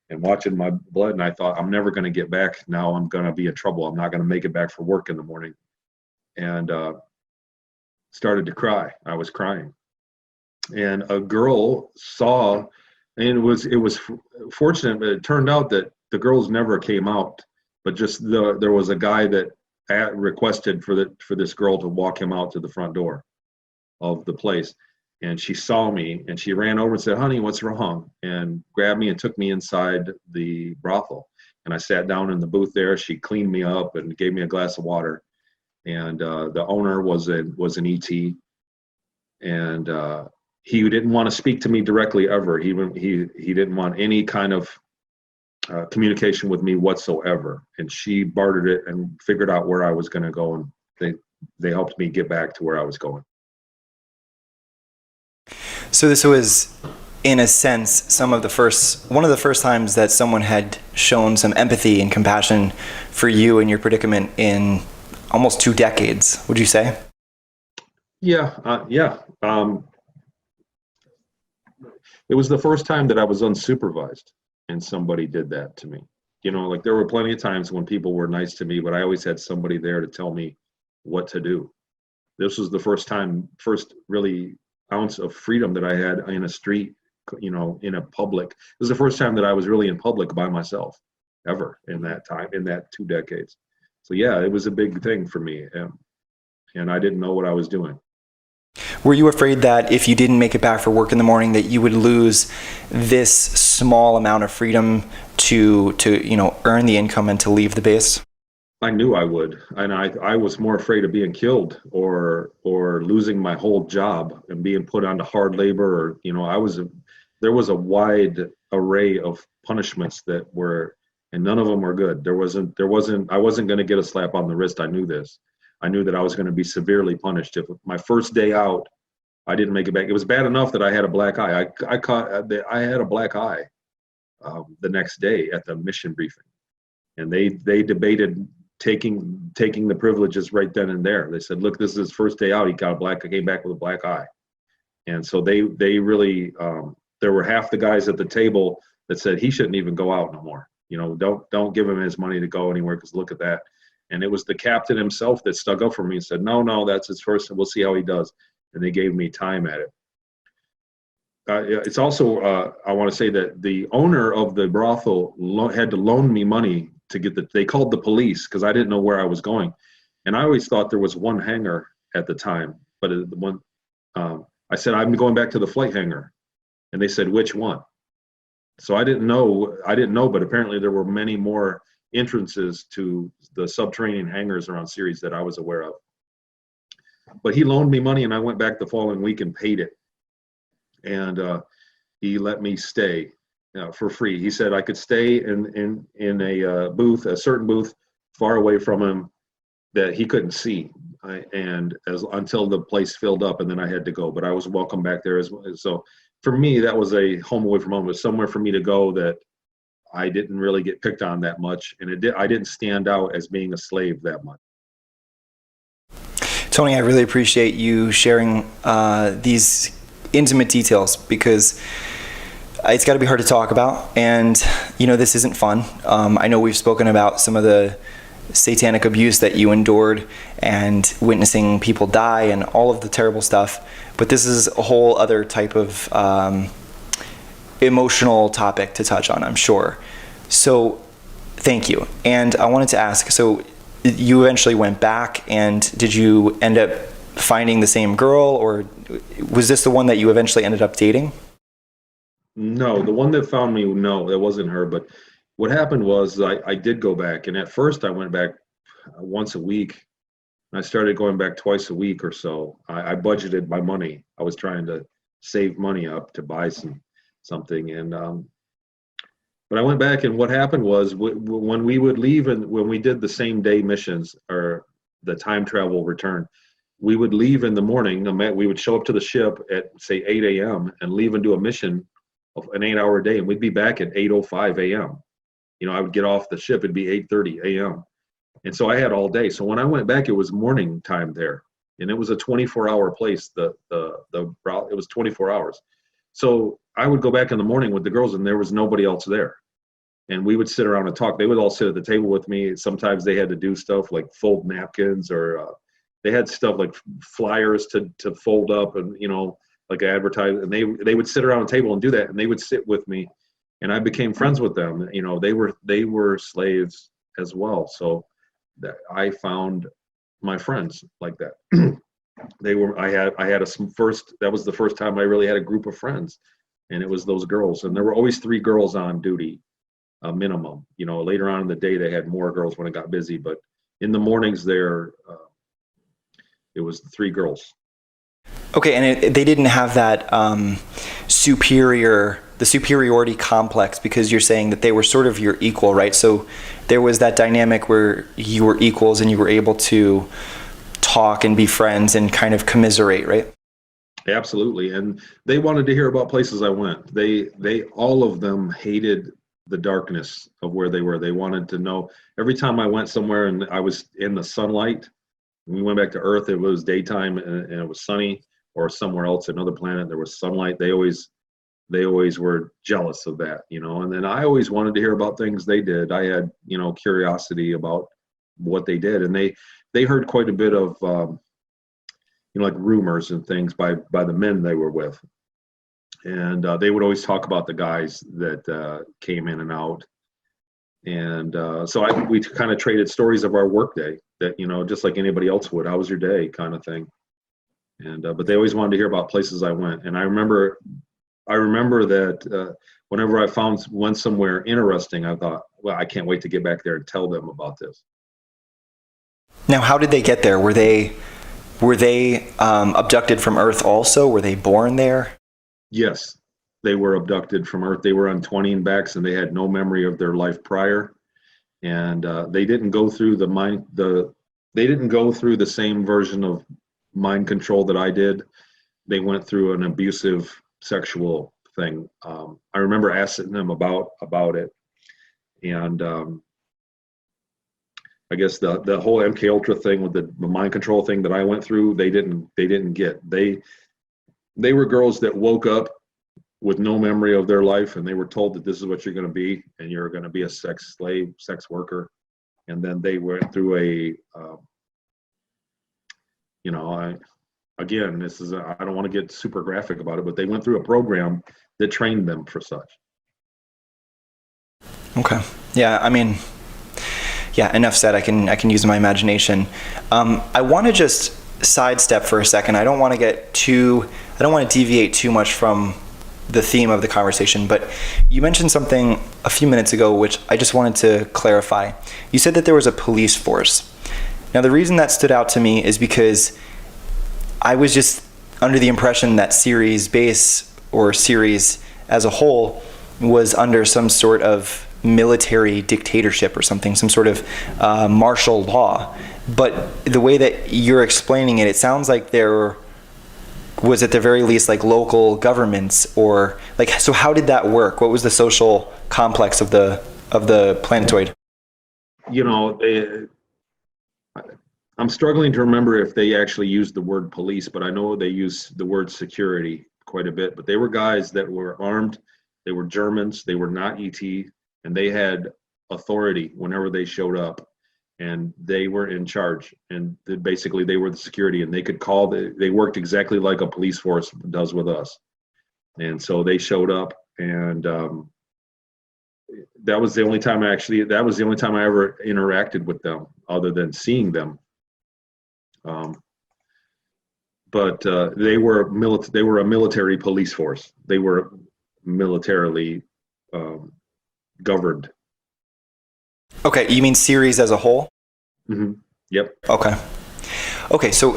and watching my blood. And I thought, I'm never going to get back. Now I'm going to be in trouble. I'm not going to make it back for work in the morning. And started to cry. I was crying, and a girl saw. And it was fortunate, but it turned out that the girls never came out, but just there was a guy that requested for this girl to walk him out to the front door of the place. And she saw me, and she ran over and said, "Honey, what's wrong?" and grabbed me and took me inside the brothel. And I sat down in the booth there. She cleaned me up and gave me a glass of water. and the owner was an ET, and he didn't want to speak to me directly ever. He didn't want any kind of communication with me whatsoever. And she bartered it and figured out where I was going to go, and they helped me get back to where I was going. So this was, in a sense, one of the first times that someone had shown some empathy and compassion for you and your predicament in almost 2 decades, would you say? Yeah, yeah. It was the first time that I was unsupervised and somebody did that to me. Like there were plenty of times when people were nice to me, but I always had somebody there to tell me what to do. This was the first really ounce of freedom that I had in a street, in a public. It was the first time that I was really in public by myself ever in that time, in that 2 decades. So yeah, it was a big thing for me. And I didn't know what I was doing. Were you afraid that if you didn't make it back for work in the morning that you would lose this small amount of freedom to earn the income and to leave the base? I knew I would, and I was more afraid of being killed or losing my whole job and being put onto hard labor, or there was a wide array of punishments that were, and none of them were good. I wasn't going to get a slap on the wrist. I knew this. I knew that I was going to be severely punished if my first day out I didn't make it back. It was bad enough that I had a black eye. I had a black eye the next day at the mission briefing, and they debated taking the privileges right then and there. They said, "Look, this is his first day out. He came back with a black eye," and so they really there were half the guys at the table that said he shouldn't even go out no more. Don't give him his money to go anywhere because look at that. And it was the captain himself that stuck up for me and said, no, that's his first, and we'll see how he does. And they gave me time at it. It's also, I want to say that the owner of the brothel had to loan me money to get they called the police because I didn't know where I was going. And I always thought there was one hangar at the time, but I said, I'm going back to the flight hangar. And they said, which one? So I didn't know, but apparently there were many more entrances to the subterranean hangars around Ceres that I was aware of. But he loaned me money and I went back the following week and paid it. And he let me stay for free. He said I could stay in a booth, a certain booth far away from him that he couldn't see. Until the place filled up, and then I had to go. But I was welcome back there as well. So for me, that was a home away from home. It was somewhere for me to go that I didn't really get picked on that much, and I didn't stand out as being a slave that much. Tony, I really appreciate you sharing these intimate details because it's got to be hard to talk about, and this isn't fun. I know we've spoken about some of the satanic abuse that you endured and witnessing people die and all of the terrible stuff, but this is a whole other type of emotional topic to touch on, I'm sure. So thank you. And I wanted to ask, so you eventually went back, and did you end up finding the same girl, or was this the one that you eventually ended up dating? No, the one that found me, no, that wasn't her. But what happened was I did go back, and at first I went back once a week. I started going back twice a week or so. I budgeted my money. I was trying to save money up to buy something, and but I went back, and what happened was when we would leave, and when we did the same day missions or the time travel return, we would leave in the morning. We would show up to the ship at say 8 a.m. and leave and do a mission of an 8-hour day, and we'd be back at 8:05 a.m. I would get off the ship, it'd be 8:30 a.m. And so I had all day. So when I went back, it was morning time there, and it was a 24-hour place. It was 24 hours. So I would go back in the morning with the girls, and there was nobody else there. And we would sit around and talk. They would all sit at the table with me. Sometimes they had to do stuff like fold napkins, or they had stuff like flyers to fold up, and like advertise. And they would sit around a table and do that, and they would sit with me, and I became friends with them. They were slaves as well. So that I found my friends like that. That was the first time I really had a group of friends, and it was those girls. And there were always 3 girls on duty, minimum. Later on in the day they had more girls when it got busy, but in the mornings there It was the three girls. Okay, and they didn't have that superiority complex, because you're saying that they were sort of your equal, right? So there was that dynamic where you were equals and you were able to talk and be friends and kind of commiserate, right? Absolutely. And they wanted to hear about places I went. They all of them hated the darkness of where they were. They wanted to know every time I went somewhere and I was in the sunlight, when we went back to Earth, it was daytime and it was sunny, or somewhere else, another planet, there was sunlight. They always were jealous of that, and then I always wanted to hear about things they did. I had, curiosity about what they did. And they heard quite a bit of, like rumors and things by the men they were with. And they would always talk about the guys that came in and out. And so we kind of traded stories of our workday that, just like anybody else would. How was your day, kind of thing. And but they always wanted to hear about places I went. And I remember that whenever I went somewhere interesting, I thought, well, I can't wait to get back there and tell them about this. Now, how did they get there? Were they abducted from Earth also? Were they born there? Yes, they were abducted from Earth. They were on 20 and backs, and they had no memory of their life prior. And they didn't go through they didn't go through the same version of mind control that I did. They went through an abusive sexual thing. I remember asking them about it, and I guess the whole MK Ultra thing with the mind control thing that I went through, they didn't get. They were girls that woke up with no memory of their life, and they were told that this is what you're going to be, and you're going to be a sex slave, sex worker. And then they went through I don't want to get super graphic about it, but they went through a program that trained them for such. Okay. Yeah, I mean, yeah, enough said. I can use my imagination. I want to just sidestep for a second. I don't want to deviate too much from the theme of the conversation, but you mentioned something a few minutes ago which I just wanted to clarify. You said that there was a police force. Now, the reason that stood out to me is because I was just under the impression that Ceres base, or Ceres as a whole, was under some sort of military dictatorship or something, some sort of martial law. But the way that you're explaining it, it sounds like there was at the very least like local governments, or like, so how did that work? What was the social complex of the planetoid? I'm struggling to remember if they actually used the word police, but I know they used the word security quite a bit. But they were guys that were armed. They were Germans. They were not ET, and they had authority whenever they showed up, and they were in charge. And basically, they were the security, and they could call. They worked exactly like a police force does with us. And so they showed up, and that was the only time I ever interacted with them, other than seeing them. But they were a military police force. They were militarily governed. Okay, you mean Ceres as a whole? Mm-hmm. Yep. Okay. So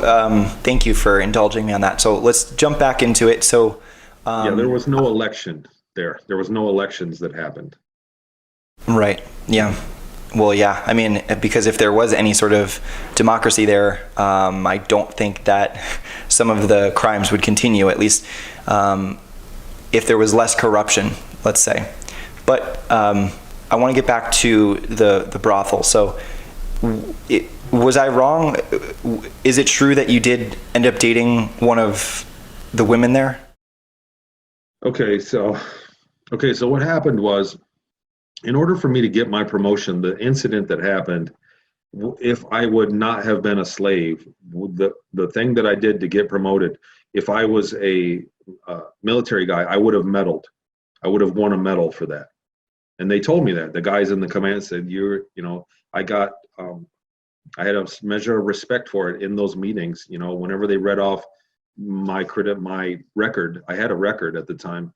thank you for indulging me on that. So let's jump back into it. So there was no election there. There was no elections that happened. Right. Yeah. Well, yeah. I mean, because if there was any sort of democracy there, I don't think that some of the crimes would continue, at least if there was less corruption, let's say. But I want to get back to the brothel. So was I wrong? Is it true that you did end up dating one of the women there? Okay, so what happened was, in order for me to get my promotion, the incident that happened, if I would not have been a slave, the thing that I did to get promoted, if I was a military guy, I would have medaled. I would have won a medal for that. And they told me that. The guys in the command said, I had a measure of respect for it in those meetings. Whenever they read off my record, I had a record at the time.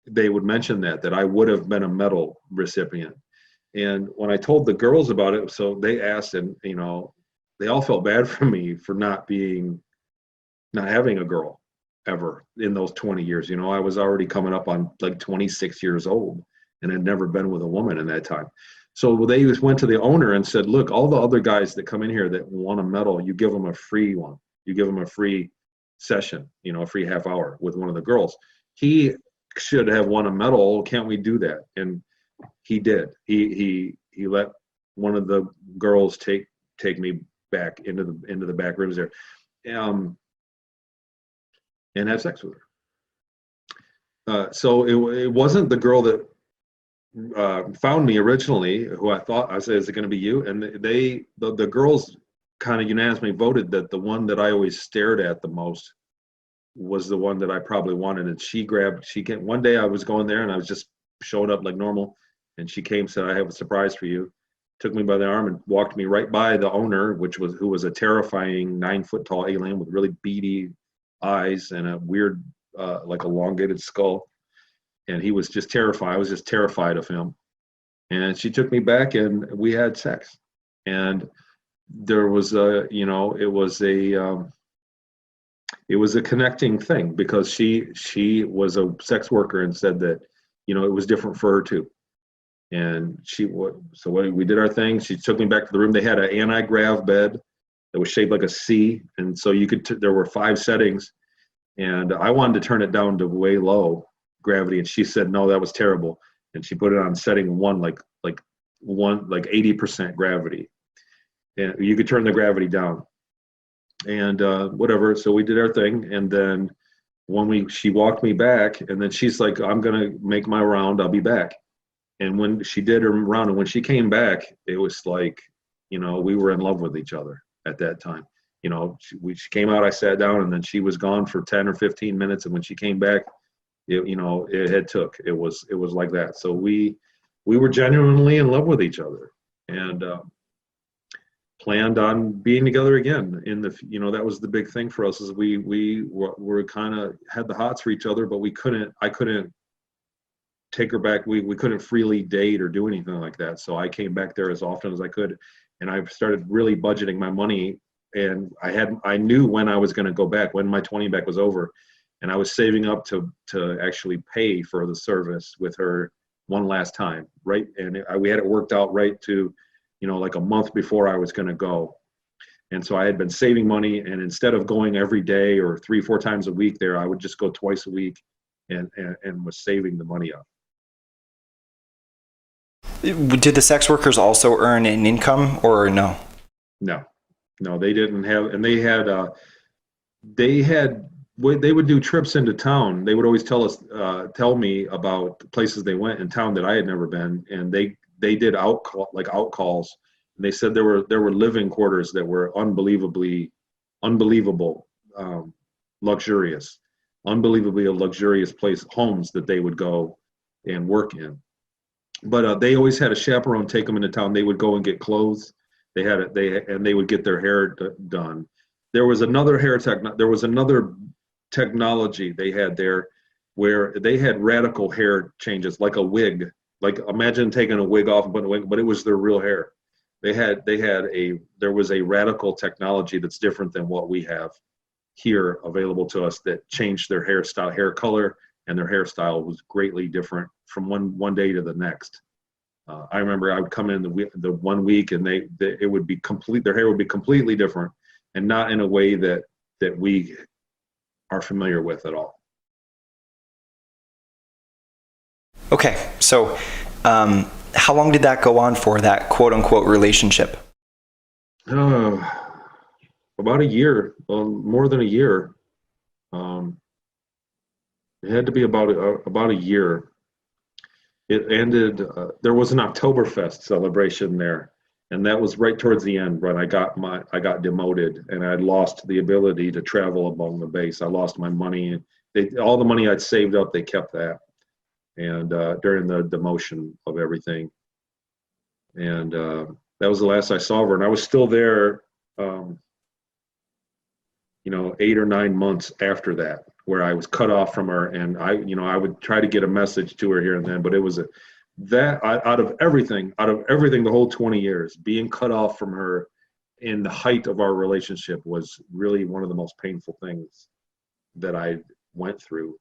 They would mention that I would have been a medal recipient. And when I told the girls about it, so they asked, and they all felt bad for me for not having a girl ever in those 20 years. I was already coming up on like 26 years old and had never been with a woman in that time. So they just went to the owner and said, look, all the other guys that come in here that want a medal, you give them a free one. You give them a free session, a free half hour with one of the girls. He should have won a medal. Can't we do that? And he did. He let one of the girls take me back into the back rooms there, and have sex with her. So it wasn't the girl that found me originally, who I said, is it going to be you? And the girls kind of unanimously voted that the one that I always stared at the most was the one that I probably wanted. And she came one day. I was going there and I was just showing up like normal, and she came, said, I have a surprise for you, took me by the arm and walked me right by the owner, who was a terrifying 9-foot tall alien with really beady eyes and a weird like elongated skull. And he was just terrified. I was just terrified of him. And she took me back and we had sex. And there was it was a connecting thing, because she was a sex worker and said that, it was different for her too. And we did our thing. She took me back to the room. They had an anti-grav bed that was shaped like a C. And so there were 5 settings, and I wanted to turn it down to way low gravity. And she said, no, that was terrible. And she put it on setting 1, like 80% gravity. And you could turn the gravity down and whatever. So we did our thing. And then she walked me back, and then she's like, I'm going to make my round. I'll be back. And when she did her round, and when she came back, it was like, we were in love with each other at that time. She came out, I sat down, and then she was gone for 10 or 15 minutes. And when she came back, it was like that. So we were genuinely in love with each other, and planned on being together again. That was the big thing for us, is we were kind of had the hots for each other, but I couldn't take her back. We couldn't freely date or do anything like that. So I came back there as often as I could, and I started really budgeting my money. And I knew when I was going to go back, when my 20 back was over, and I was saving up to actually pay for the service with her one last time, right? And we had it worked out right to, like a month before I was going to go. And so I had been saving money, and instead of going every day or 3-4 times a week there, I would just go twice a week, and was saving the money up. Did the sex workers also earn an income, or no? No, they didn't have, and they would do trips into town. They would always tell me about places they went in town that I had never been, and they did out calls. And they said there were living quarters that were unbelievably luxurious, unbelievably luxurious homes that they would go and work in. But they always had a chaperone take them into town. They would go and get clothes. They would get their hair done. There was another technology they had there, where they had radical hair changes, like a wig. Like, imagine taking a wig off and putting a wig, but it was their real hair. There was a radical technology that's different than what we have here available to us, that changed their hairstyle, hair color, and their hairstyle was greatly different from one day to the next. I remember I would come in the 1 week, and their hair would be completely different, and not in a way that we are familiar with at all. Okay, so how long did that go on for, that quote-unquote relationship? About a year, more than a year. It had to be about a year. It ended. There was an Oktoberfest celebration there, and that was right towards the end when I got demoted, and I'd lost the ability to travel among the base. I lost my money. All the money I'd saved up, they kept that. And during the demotion of everything, and that was the last I saw of her. And I was still there, 8 or 9 months after that, where I was cut off from her. And I would try to get a message to her here and then, but it was out of everything, the whole 20 years, being cut off from her in the height of our relationship was really one of the most painful things that I went through.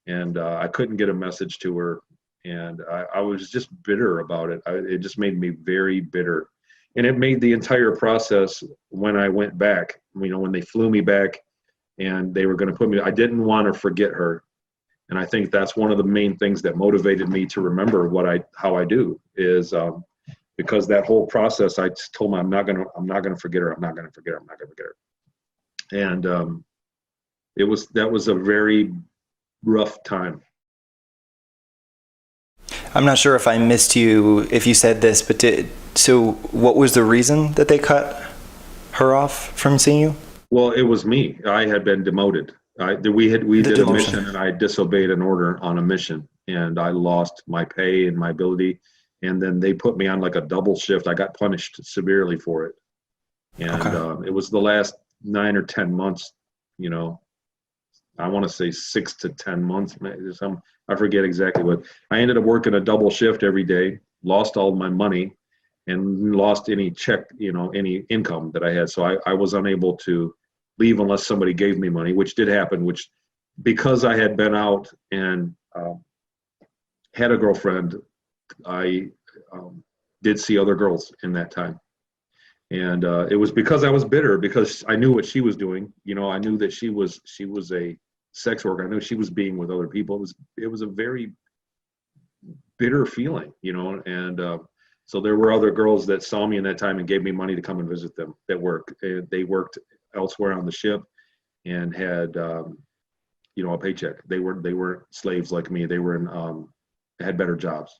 And I couldn't get a message to her. And I was just bitter about it. It just made me very bitter. And it made the entire process, when I went back, when they flew me back and they were going to put me, I didn't want to forget her. And I think that's one of the main things that motivated me to remember how I do is because that whole process, I just told me I'm not gonna forget her. I'm not gonna forget her. And that was a very rough time. I'm not sure if I missed you, if you said this, but so what was the reason that they cut her off from seeing you? Well, it was me. I had been demoted. We did a mission, and I disobeyed an order on a mission, and I lost my pay and my ability. And then they put me on like a double shift. I got punished severely for it. And it was the last 9 or 10 months, I want to say 6 to 10 months. I forget exactly what. I ended up working a double shift every day, lost all my money, and lost any any income that I had. So I was unable to leave unless somebody gave me money, which did happen, which because I had been out and had a girlfriend, I did see other girls in that time. And it was because I was bitter, because I knew what she was doing. I knew that she was a sex worker. I knew she was being with other people. It was a very bitter feeling, and so there were other girls that saw me in that time and gave me money to come and visit them that they worked elsewhere on the ship and had a paycheck. They weren't slaves like me. They were had better jobs.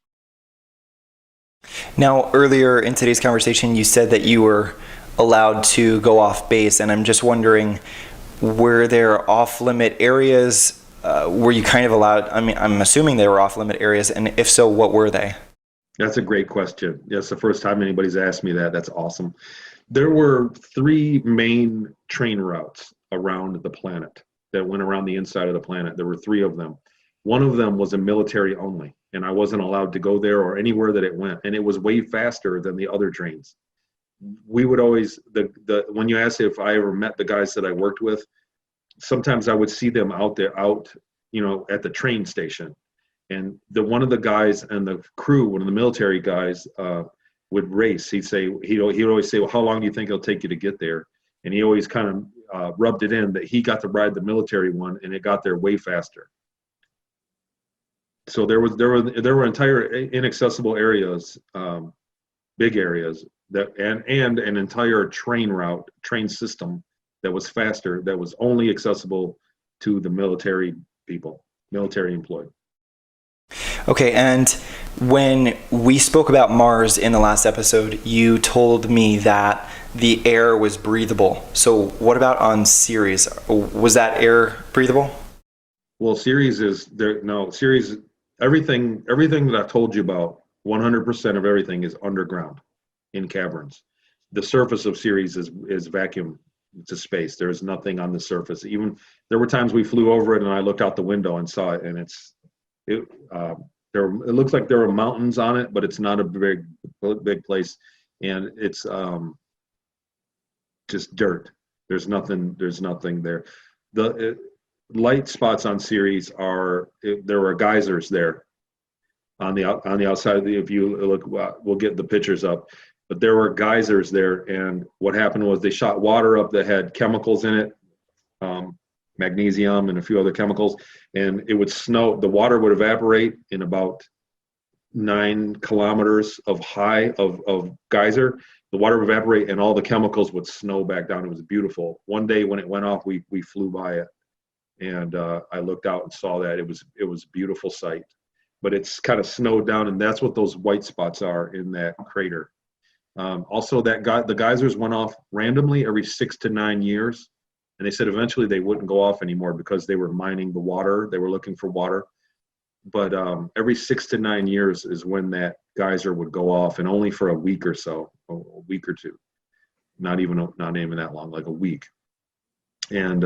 Now, earlier in today's conversation, you said that you were allowed to go off base, and I'm just wondering, were there off-limit areas? Were you kind of allowed? I mean, I'm assuming they were off-limit areas, and if so, what were they? That's a great question. That's the first time anybody's asked me that. That's awesome. There were 3 main train routes around the planet that went around the inside of the planet. There were 3 of them. One of them was a military only, and I wasn't allowed to go there or anywhere that it went. And it was way faster than the other trains. We would always, when you ask if I ever met the guys that I worked with, sometimes I would see them out at the train station. And one of the guys and the crew, one of the military guys, would race. He'd always say, well, how long do you think it'll take you to get there? And he always kind of rubbed it in that he got to ride the military one, and it got there way faster. So there were entire inaccessible areas, big areas and an entire train system that was faster, that was only accessible to the military employed. Okay, and when we spoke about Mars in the last episode, you told me that the air was breathable. So what about on Ceres? Was that air breathable? Well, Ceres is there. No, Ceres, everything that I've told you about, 100% of everything is underground in caverns. The surface of Ceres is vacuum to space. There is nothing on the surface. Even there were times we flew over it and I looked out the window and saw it, and it looks like there were mountains on it, but it's not a big place, and it's just dirt. There's nothing there. The light spots on Ceres there were geysers there on the outside. If you look, we'll get the pictures up, but there were geysers there, and what happened was they shot water up that had chemicals in it, magnesium and a few other chemicals, and it would snow. The water would evaporate in about 9 kilometers of geyser. The water would evaporate and all the chemicals would snow back down. It was beautiful. One day when it went off, we flew by it, and I looked out and saw that. It was a beautiful sight, but it's kind of snowed down, and that's what those white spots are in that crater. Also, the geysers went off randomly every 6 to 9 years. And they said eventually they wouldn't go off anymore because they were mining the water. They were looking for water. But every 6 to 9 years is when that geyser would go off, and only for a week or so, a week or two. Not even that long, like a week. And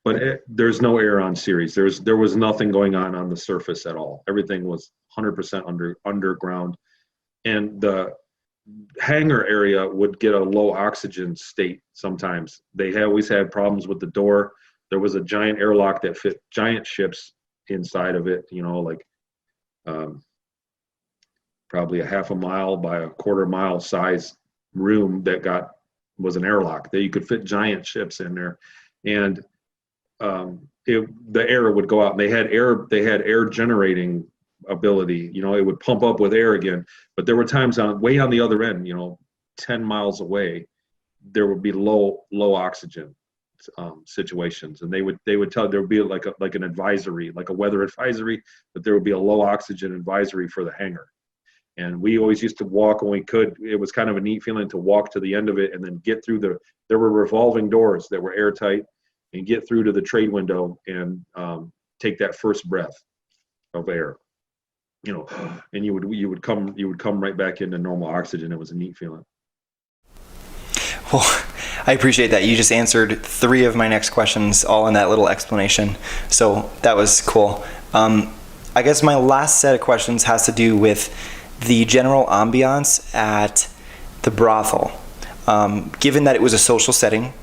but there's no air on series. There was nothing going on the surface at all. Everything was 100% underground, and the hangar area would get a low oxygen state sometimes. They always had problems with the door. There was a giant airlock that fit giant ships inside of it, like probably a half a mile by a quarter mile size room that was an airlock that you could fit giant ships in there. And the air would go out, and they had air generating ability. It would pump up with air again. But there were times way on the other end, 10 miles away, there would be low oxygen situations, and they would tell, there would be like an advisory, like a weather advisory, that there would be a low oxygen advisory for the hangar. And we always used to walk when we could. It was kind of a neat feeling to walk to the end of it and then get through there were revolving doors that were airtight, and get through to the trade window and take that first breath of air, and you would come right back into normal oxygen. It was a neat feeling. Well, I appreciate that. You just answered 3 of my next questions all in that little explanation. So that was cool. I guess my last set of questions has to do with the general ambiance at the brothel. Given that it was a social setting,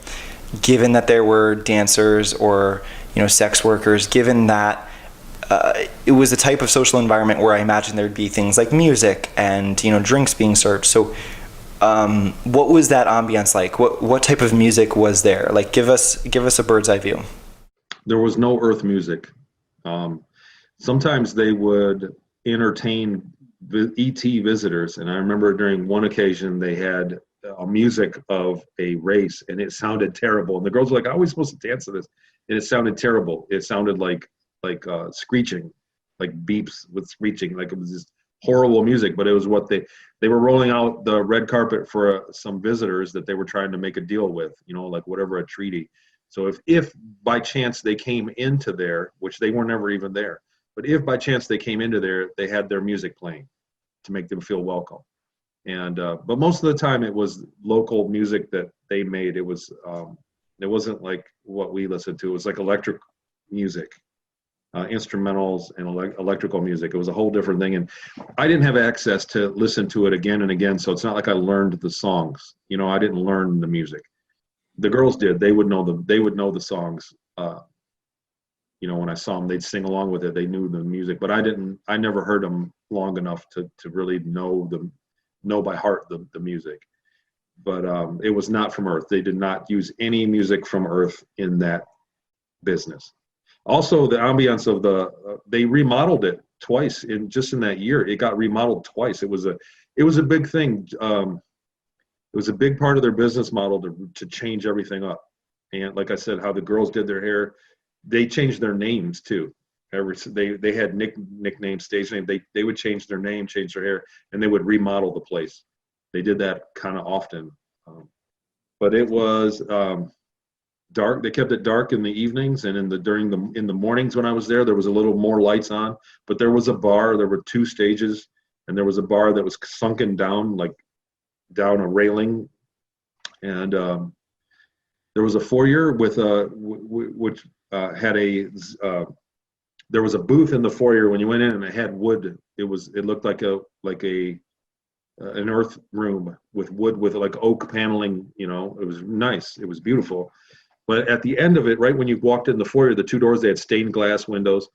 given that there were dancers or sex workers, given that it was a type of social environment where I imagine there'd be things like music and drinks being served. So what was that ambiance like? What type of music was there? Like, give us a bird's eye view. There was no earth music. Sometimes they would entertain ET visitors, and I remember during one occasion they had a music of a race, and it sounded terrible. And the girls were like, "How are we supposed to dance to this?" And it sounded terrible. It sounded like screeching, like beeps with screeching, like it was just horrible music. But it was what they were rolling out the red carpet for some visitors that they were trying to make a deal with, like whatever, a treaty. So if by chance they came into there, which they were never even there, but if by chance they came into there, they had their music playing to make them feel welcome. And but most of the time it was local music that they made. It wasn't like what we listened to. It was like electric music, instrumentals and electrical music. It was a whole different thing, and I didn't have access to listen to it again and again. So it's not like I learned the songs. I didn't learn the music. The girls did. They would know the songs. When I saw them, they'd sing along with it. They knew the music, but I didn't. I never heard them long enough to really know by heart the music. But it was not from Earth. They did not use any music from Earth in that business. Also, the ambiance of they remodeled it twice in that year. It got remodeled twice. It was a big thing. It was a big part of their business model to change everything up. And like I said, how the girls did their hair, they changed their names too. They had nicknames, stage names. They would change their name, change their hair, and they would remodel the place. They did that kind of often. But it was dark. They kept it dark in the evenings, and in the mornings when I was there was a little more lights on. But there was a bar. There were 2 stages, and there was a bar that was sunken down, like down a railing, and there was a foyer with which had there was a booth in the foyer when you went in, and it had wood. It looked like an earth room with wood, with like oak paneling. It was nice. It was beautiful. But at the end of it, right when you walked in the foyer, the 2 doors, they had stained glass windows.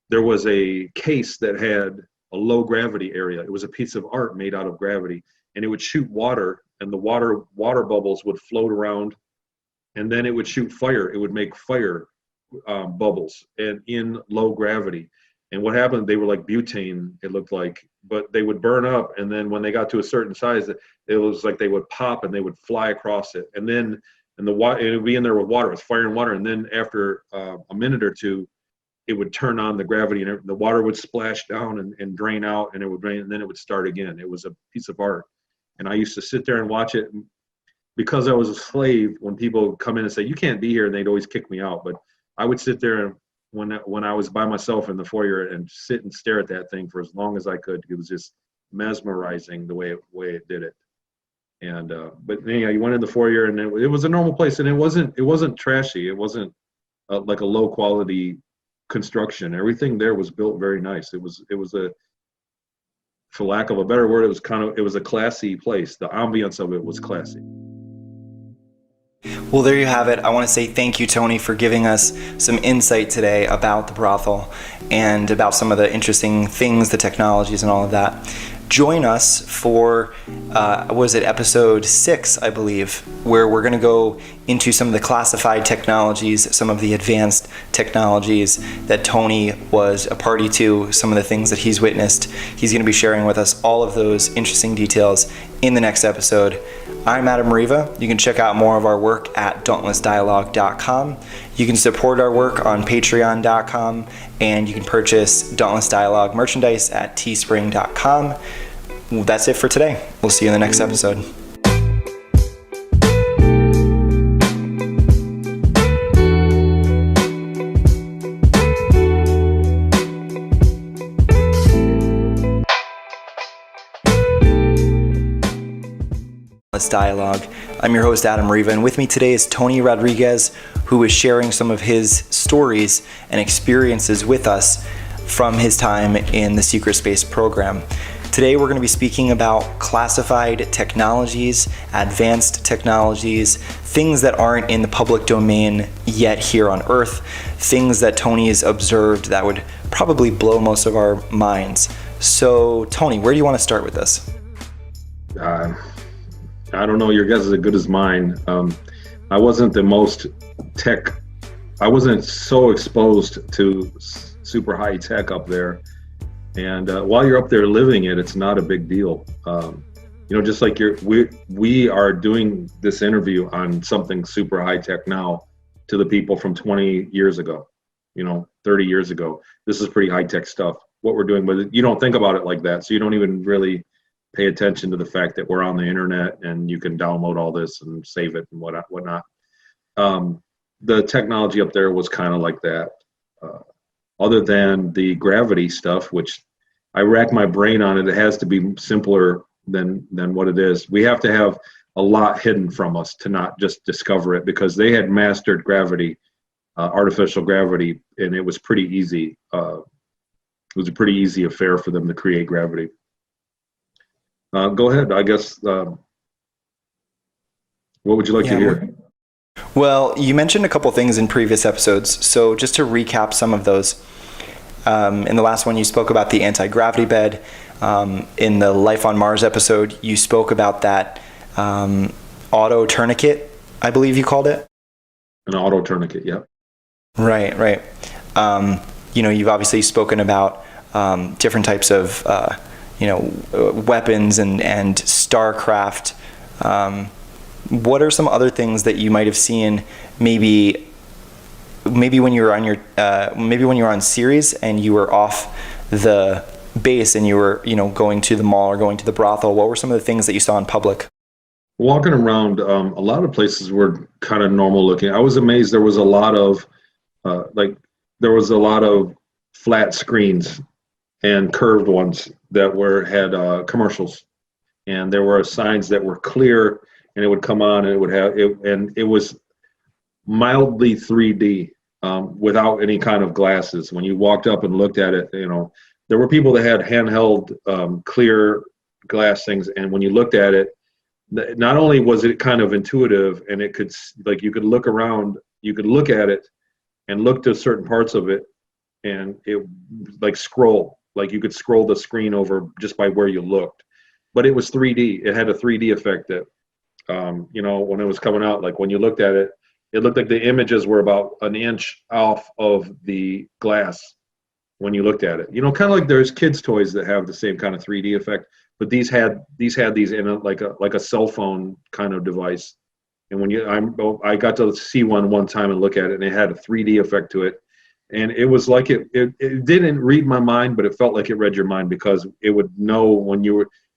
There was a case that had a low gravity area. It was a piece of art made out of gravity, and it would shoot water, and the water bubbles would float around, and then it would shoot fire. It would make fire bubbles and in low gravity. And what happened, they were like butane, it looked like, but they would burn up, and then when they got to a certain size, it was like they would pop and they would fly across it, and the water, it would be in there with water, with fire and water, and then after a minute or two, it would turn on the gravity, and the water would splash down and drain out, and it would drain, and then it would start again. It was a piece of art, and I used to sit there and watch it. Because I was a slave, when people would come in and say, "You can't be here," and they'd always kick me out, but I would sit there, and when I was by myself in the foyer, and sit and stare at that thing for as long as I could. It was just mesmerizing the way it did it. And but anyhow, you went in the foyer, and it was a normal place, and it wasn't trashy. It wasn't like a low quality construction. Everything there was built very nice. It was a, for lack of a better word, it was a classy place. The ambience of it was classy. Well, there you have it. I want to say thank you, Tony, for giving us some insight today about the brothel and about some of the interesting things, the technologies, and all of that. Join us for, episode 6, I believe, where we're going to go into some of the classified technologies, some of the advanced technologies that Tony was a party to, some of the things that he's witnessed. He's going to be sharing with us all of those interesting details in the next episode. I'm Adam Riva. You can check out more of our work at dauntlessdialogue.com. You can support our work on patreon.com, and you can purchase Dauntless Dialogue merchandise at teespring.com. That's it for today. We'll see you in the next episode. Dialogue. I'm your host, Adam Riva, and with me today is Tony Rodrigues, who is sharing some of his stories and experiences with us from his time in the Secret Space program. Today we're going to be speaking about classified technologies, advanced technologies, things that aren't in the public domain yet here on Earth, things that Tony has observed that would probably blow most of our minds. So, Tony, where do you want to start with this? I don't know, your guess is as good as mine. I wasn't the most I wasn't so exposed to super high tech up there. And while you're up there living it, it's not a big deal. Just like we are doing this interview on something super high tech now to the people from 20 years ago, 30 years ago. This is pretty high tech stuff, what we're doing, but you don't think about it like that. So you don't even really pay attention to the fact that we're on the internet and you can download all this and save it and whatnot. The technology up there was kind of like that. Other than the gravity stuff, which I rack my brain on it, it has to be simpler than what it is. We have to have a lot hidden from us to not just discover it, because they had mastered gravity, artificial gravity, and it was pretty easy. It was a pretty easy affair for them to create gravity. Go ahead. I guess, what would you like to hear? Well, you mentioned a couple things in previous episodes. So just to recap some of those, in the last one, you spoke about the anti-gravity bed. In the Life on Mars episode, you spoke about that auto tourniquet, I believe you called it. An auto tourniquet, yeah. Right. You've obviously spoken about different types of weapons and starcraft. What are some other things that you might have seen maybe when you were on maybe when you were on Ceres and you were off the base and you were going to the mall or going to the brothel? What were some of the things that you saw in public? Walking around, a lot of places were kind of normal looking. I was amazed. There was a lot of flat screens and curved ones that had commercials, and there were signs that were clear, and it would come on and it would have it, and it was mildly 3D without any kind of glasses. When you walked up and looked at it, there were people that had handheld clear glass things, and when you looked at it, not only was it kind of intuitive, and it could, like, you could look around, you could look at it and look to certain parts of it, and it like you could scroll the screen over just by where you looked. But it was 3D. It had a 3D effect that, when it was coming out, like when you looked at it, it looked like the images were about an inch off of the glass when you looked at it. Kind of like there's kids' toys that have the same kind of 3D effect, but these had these in like a cell phone kind of device. And I got to see one time and look at it, and it had a 3D effect to it. And it was like it didn't read my mind, but it felt like it read your mind, because it would know when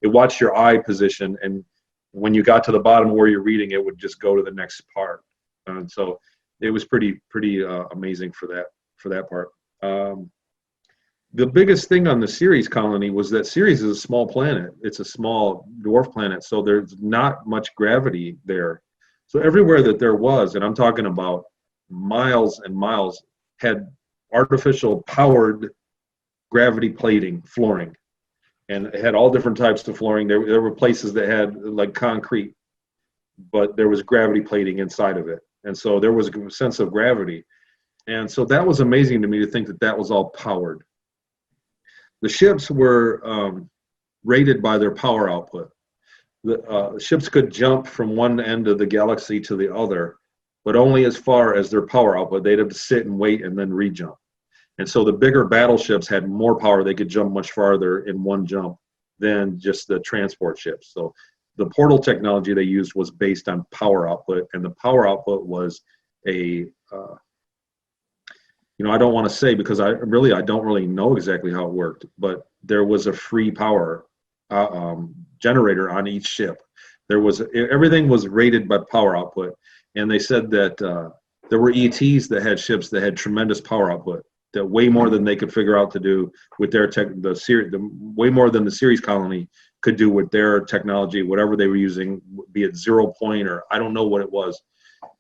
it watched your eye position, and when you got to the bottom where you're reading, it would just go to the next part. And so it was pretty amazing for that part. The biggest thing on the Ceres colony was that Ceres is a small planet. It's a small dwarf planet, so there's not much gravity there. So everywhere that there was, and I'm talking about miles and miles, had artificial powered gravity plating flooring, and it had all different types of flooring. There were places that had like concrete, but there was gravity plating inside of it, and so there was a sense of gravity. And so that was amazing to me to think that that was all powered. The ships were rated by their power output. The ships could jump from one end of the galaxy to the other, but only as far as their power output. They'd have to sit and wait and then re-jump. And so the bigger battleships had more power. They could jump much farther in one jump than just the transport ships. So the portal technology they used was based on power output, and the power output was a I don't want to say, because I don't really know exactly how it worked, but there was a free power generator on each ship. Everything was rated by power output, and they said that there were ETs that had ships that had tremendous power output, that way more than they could figure out to do with their way more than the Ceres colony could do with their technology, whatever they were using, be it 0 point or I don't know what it was,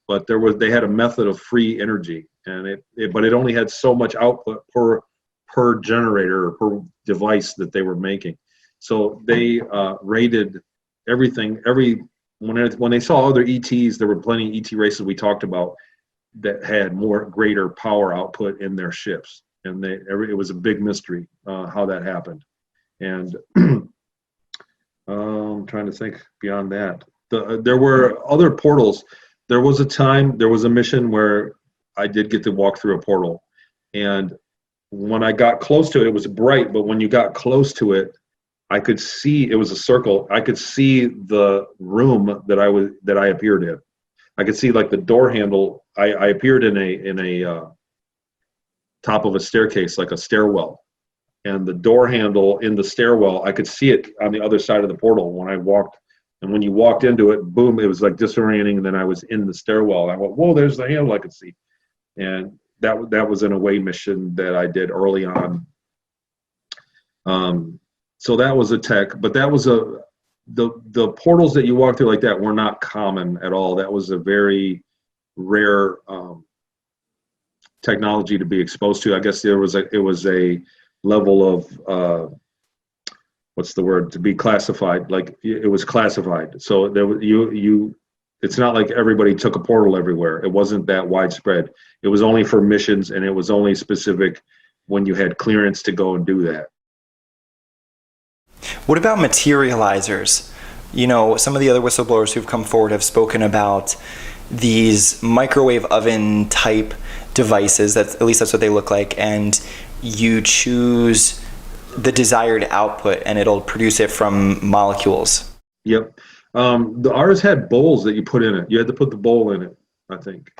but they had a method of free energy, and but it only had so much output per generator or per device that they were making. So they rated everything. When they saw other ETs, there were plenty of ET races we talked about that had greater power output in their ships, and it was a big mystery how that happened. And I'm trying to think beyond that. There were other portals. There was a mission where I did get to walk through a portal, and when I got close to it, it was bright, but when you got close to it, I could see it was a circle. I could see the room that I appeared in. I could see like the door handle. I appeared in a top of a staircase, like a stairwell, and the door handle in the stairwell, I could see it on the other side of the portal when I walked. And when you walked into it, boom, it was like disorienting. And then I was in the stairwell. I went, whoa, there's the handle I could see. And that was an away mission that I did early on. So that was a tech, but that was the portals that you walk through like that were not common at all. That was a very rare technology to be exposed to. I guess it was a level of what's the word, to be classified. Like it was classified. So it's not like everybody took a portal everywhere. It wasn't that widespread. It was only for missions, and it was only specific when you had clearance to go and do that. What about materializers? Some of the other whistleblowers who've come forward have spoken about these microwave oven type devices. At least that's what they look like. And you choose the desired output and it'll produce it from molecules. Yep. Ours had bowls that you put in it. You had to put the bowl in it, I think.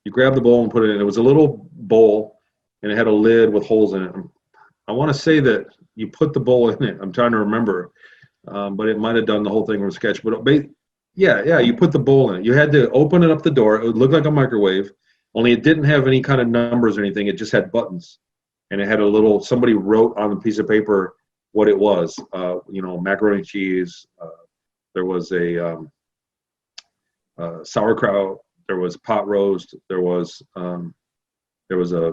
You grab the bowl and put it in. It was a little bowl, and it had a lid with holes in it. I want to say that you put the bowl in it. I'm trying to remember, but it might have done the whole thing from sketch. But yeah, you put the bowl in it. You had to open it up the door. It would look like a microwave, only it didn't have any kind of numbers or anything. It just had buttons, and it had somebody wrote on a piece of paper what it was. Macaroni and cheese. There was a sauerkraut. There was pot roast. There was a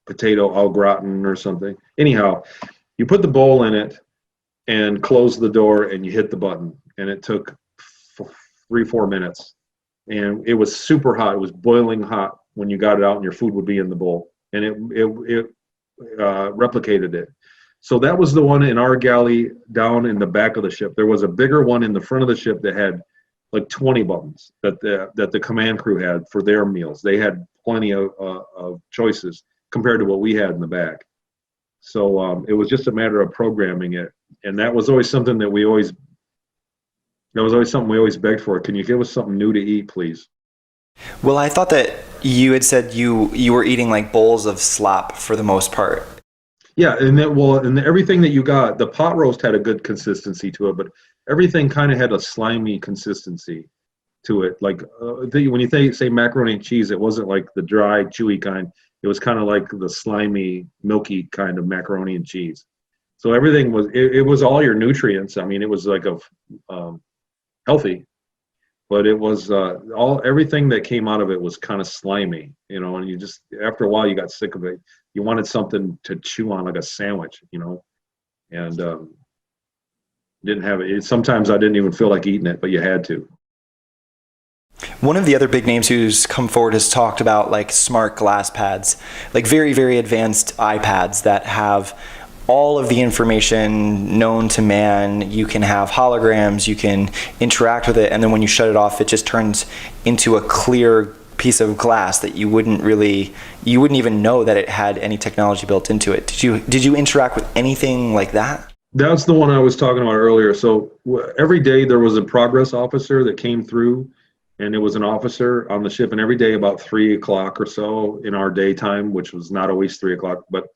potato au gratin or something. Anyhow, you put the bowl in it and close the door, and you hit the button, and it took 3-4 minutes, and it was super hot. It was boiling hot when you got it out, and your food would be in the bowl, and it replicated it. So that was the one in our galley down in the back of the ship. There was a bigger one in the front of the ship that had like 20 buttons that the command crew had for their meals. They had plenty of choices compared to what we had in the back. So it was just a matter of programming it, and that was always something that we always begged for. Can you give us something new to eat, please? Well, I thought that you had said you were eating like bowls of slop for the most part. Yeah, and everything that you got, the pot roast had a good consistency to it, but everything kind of had a slimy consistency to it. Like when you say macaroni and cheese, it wasn't like the dry, chewy kind. It was kind of like the slimy, milky kind of macaroni and cheese. So everything was, it was all your nutrients. I mean, it was like healthy, but it was everything that came out of it was kind of slimy, and you just, after a while, you got sick of it. You wanted something to chew on like a sandwich, and didn't have it. Sometimes I didn't even feel like eating it, but you had to. One of the other big names who's come forward has talked about like smart glass pads, like very, very advanced iPads that have all of the information known to man. You can have holograms, you can interact with it, and then when you shut it off, it just turns into a clear piece of glass that you wouldn't even know that it had any technology built into it. Did you interact with anything like that? That's the one I was talking about earlier. So every day there was a progress officer that came through, and it was an officer on the ship, and every day about 3 o'clock or so in our daytime, which was not always 3 o'clock, but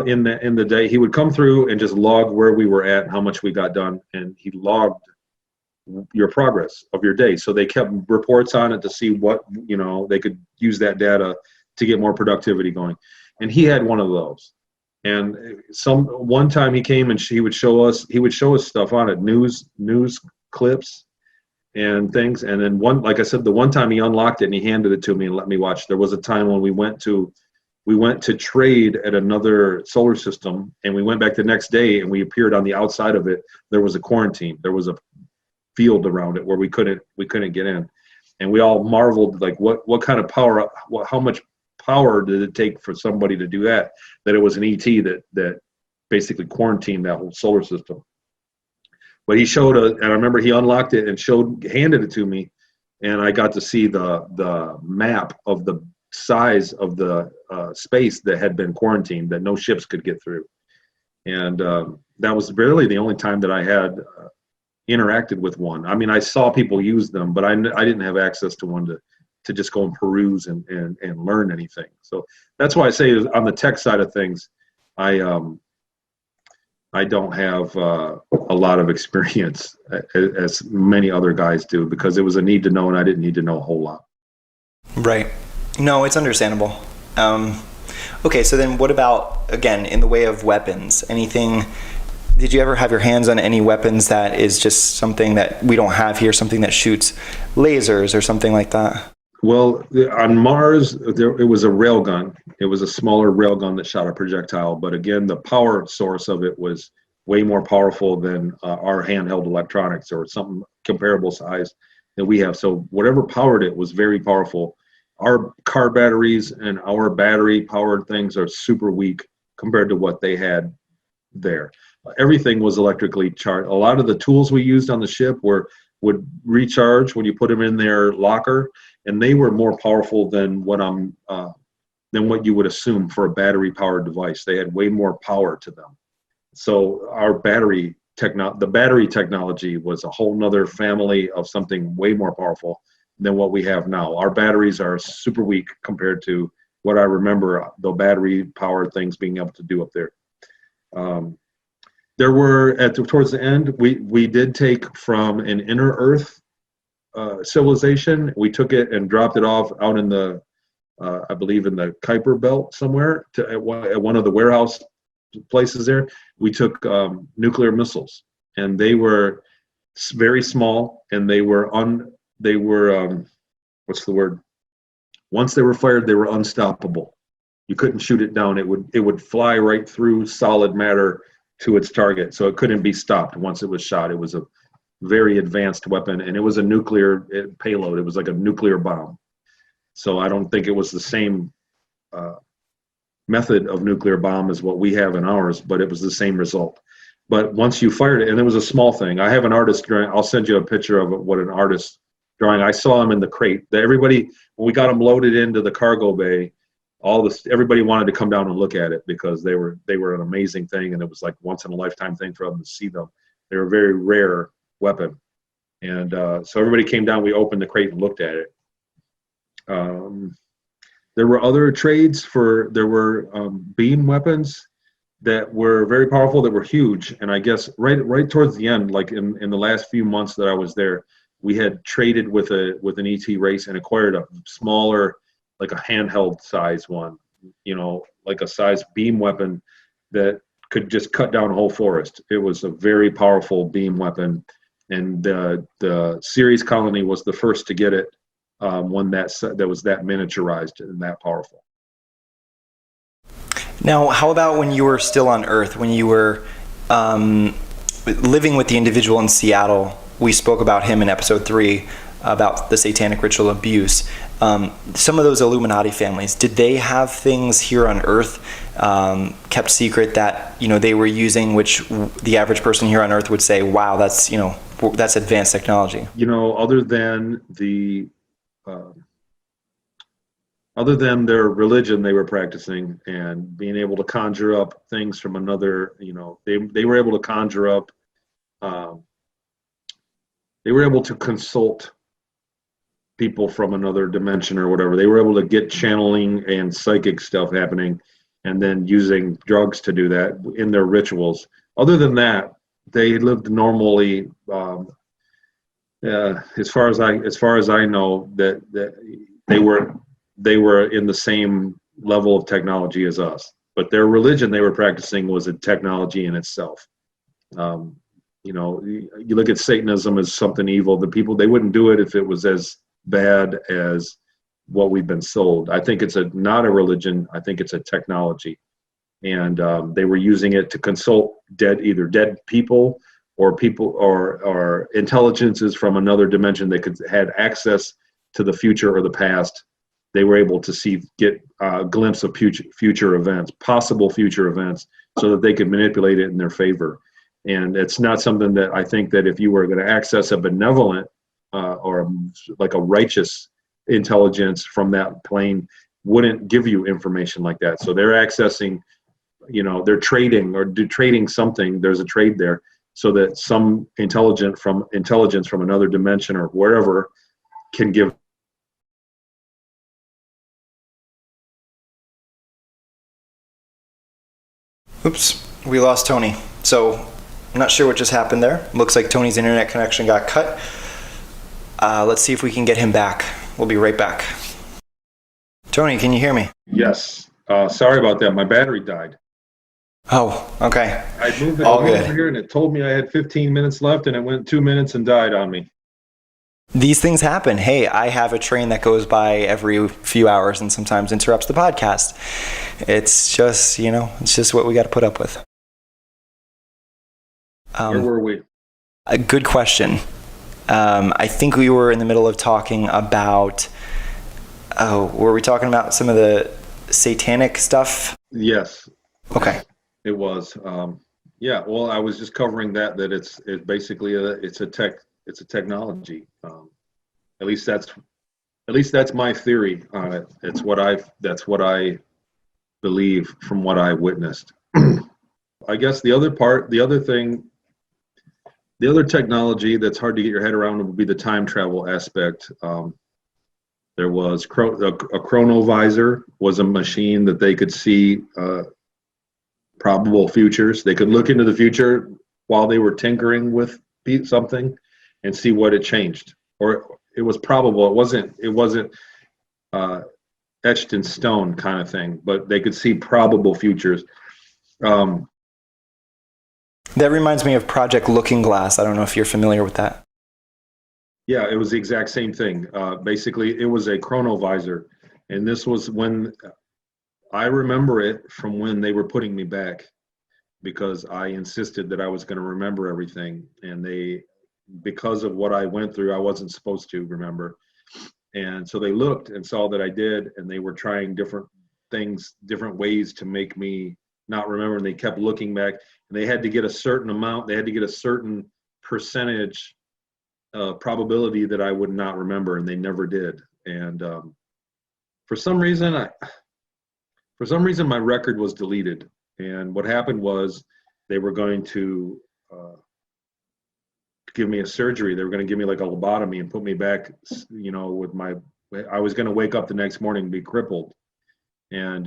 in the day, he would come through and just log where we were at and how much we got done, and he logged your progress of your day. So they kept reports on it to see what, they could use that data to get more productivity going. And he had one of those. And one time he came and he would show us stuff on it, news clips and things. And then like I said, the one time he unlocked it and he handed it to me and let me watch. There was a time when we went to trade at another solar system, and we went back the next day and we appeared on the outside of it. There was a quarantine. There was a field around it where we couldn't get in. And we all marveled, like, what kind of power, how much power did it take for somebody to do that it was an ET that basically quarantined that whole solar system. But he showed and I remember he unlocked it and handed it to me, and I got to see the map of the size of the space that had been quarantined, that no ships could get through. And that was really the only time that I had interacted with one. I mean, I saw people use them, but I didn't have access to one to just go and peruse and learn anything. So that's why I say on the tech side of things, I don't have a lot of experience as many other guys do, because it was a need to know, and I didn't need to know a whole lot. Right. No, it's understandable. Okay, so then what about, again, in the way of weapons? Did you ever have your hands on any weapons that is just something that we don't have here, something that shoots lasers or something like that? Well, on Mars, it was a railgun. It was a smaller railgun that shot a projectile. But again, the power source of it was way more powerful than our handheld electronics or something comparable size that we have. So whatever powered it was very powerful. Our car batteries and our battery-powered things are super weak compared to what they had there. Everything was electrically charged. A lot of the tools we used on the ship would recharge when you put them in their locker, and they were more powerful than what you would assume for a battery-powered device. They had way more power to them. So the battery technology was a whole nother family of something way more powerful than what we have now. Our batteries are super weak compared to what I remember the battery-powered things being able to do up there. There were, towards the end, we did take from an inner Earth civilization. We took it and dropped it off out in the, I believe in the Kuiper Belt somewhere, at one of the warehouse places there. We took nuclear missiles, and they were very small, and they were what's the word? Once they were fired, they were unstoppable. You couldn't shoot it down. It would fly right through solid matter to its target, so it couldn't be stopped once it was shot. It was a very advanced weapon, and it was a nuclear payload. It was like a nuclear bomb. So I don't think it was the same method of nuclear bomb as what we have in ours, but it was the same result. But once you fired it, and it was a small thing. I have an artist drawing. I'll send you a picture of what an artist drawing. I saw him in the crate. Everybody, when we got them loaded into the cargo bay, everybody wanted to come down and look at it, because they were an amazing thing, and it was like once in a lifetime thing for them to see them. They were a very rare weapon, and so everybody came down. We opened the crate and looked at it. There were other trades there were beam weapons that were very powerful, that were huge, and I guess right towards the end, like in the last few months that I was there, we had traded with an ET race and acquired a smaller, like a handheld size one, like a size beam weapon that could just cut down a whole forest. It was a very powerful beam weapon And the Ceres colony was the first to get it, when that was that miniaturized and that powerful. Now, how about when you were still on Earth, when you were living with the individual in Seattle? We spoke about him in episode 3 about the satanic ritual abuse. Some of those Illuminati families, did they have things here on Earth kept secret that they were using, which the average person here on Earth would say, "Wow, that's advanced technology"? Other than the other than their religion they were practicing and being able to conjure up things from another, they were able to conjure up, they were able to consult people from another dimension or whatever. They were able to get channeling and psychic stuff happening, and then using drugs to do that in their rituals. Other than that, they lived normally. As far as I know, that they were in the same level of technology as us. But their religion they were practicing was a technology in itself. You look at Satanism as something evil. The people, they wouldn't do it if it was as bad as what we've been sold. I think it's not a religion. I think it's a technology, and they were using it to consult either dead people or intelligences from another dimension that had access to the future or the past. They were able to get a glimpse of future events, possible future events, so that they could manipulate it in their favor. And it's not something that I think that if you were going to access a benevolent or like a righteous intelligence from that plane, wouldn't give you information like that. So they're accessing, they're trading something. There's a trade there, so that some intelligence from another dimension or wherever can give. Oops, we lost Tony. So I'm not sure what just happened there. Looks like Tony's internet connection got cut. Let's see if we can get him back. We'll be right back. Tony, can you hear me? Yes. Sorry about that. My battery died. Oh, okay. I moved it All over good. here, and it told me I had 15 minutes left, and it went 2 minutes and died on me. These things happen. Hey, I have a train that goes by every few hours and sometimes interrupts the podcast. It's just, it's just what we got to put up with. Where were we? A good question. I think we were in the middle of talking about, were we talking about some of the satanic stuff? Yes. Okay. It was. Yeah. Well, I was just covering that it's basically it's a technology. At least that's my theory on it. That's what I believe from what I witnessed. I guess the other technology that's hard to get your head around would be the time travel aspect. There was a chronovisor was a machine that they could see probable futures. They could look into the future while they were tinkering with something and see what had changed. Or it was probable. It wasn't etched in stone kind of thing, but they could see probable futures. That reminds me of Project Looking Glass. I don't know if you're familiar with that. Yeah, it was the exact same thing. Basically, it was a chronovisor, and this was when I remember it from when they were putting me back, because I insisted that I was going to remember everything, and because of what I went through, I wasn't supposed to remember. And so they looked and saw that I did, and they were trying different things, different ways to make me not remember. And they kept looking back, and they had to get a certain amount. They had to get a certain percentage probability that I would not remember, and they never did. And for some reason, my record was deleted. And what happened was they were going to give me a surgery. They were going to give me like a lobotomy and put me back, I was going to wake up the next morning and be crippled. And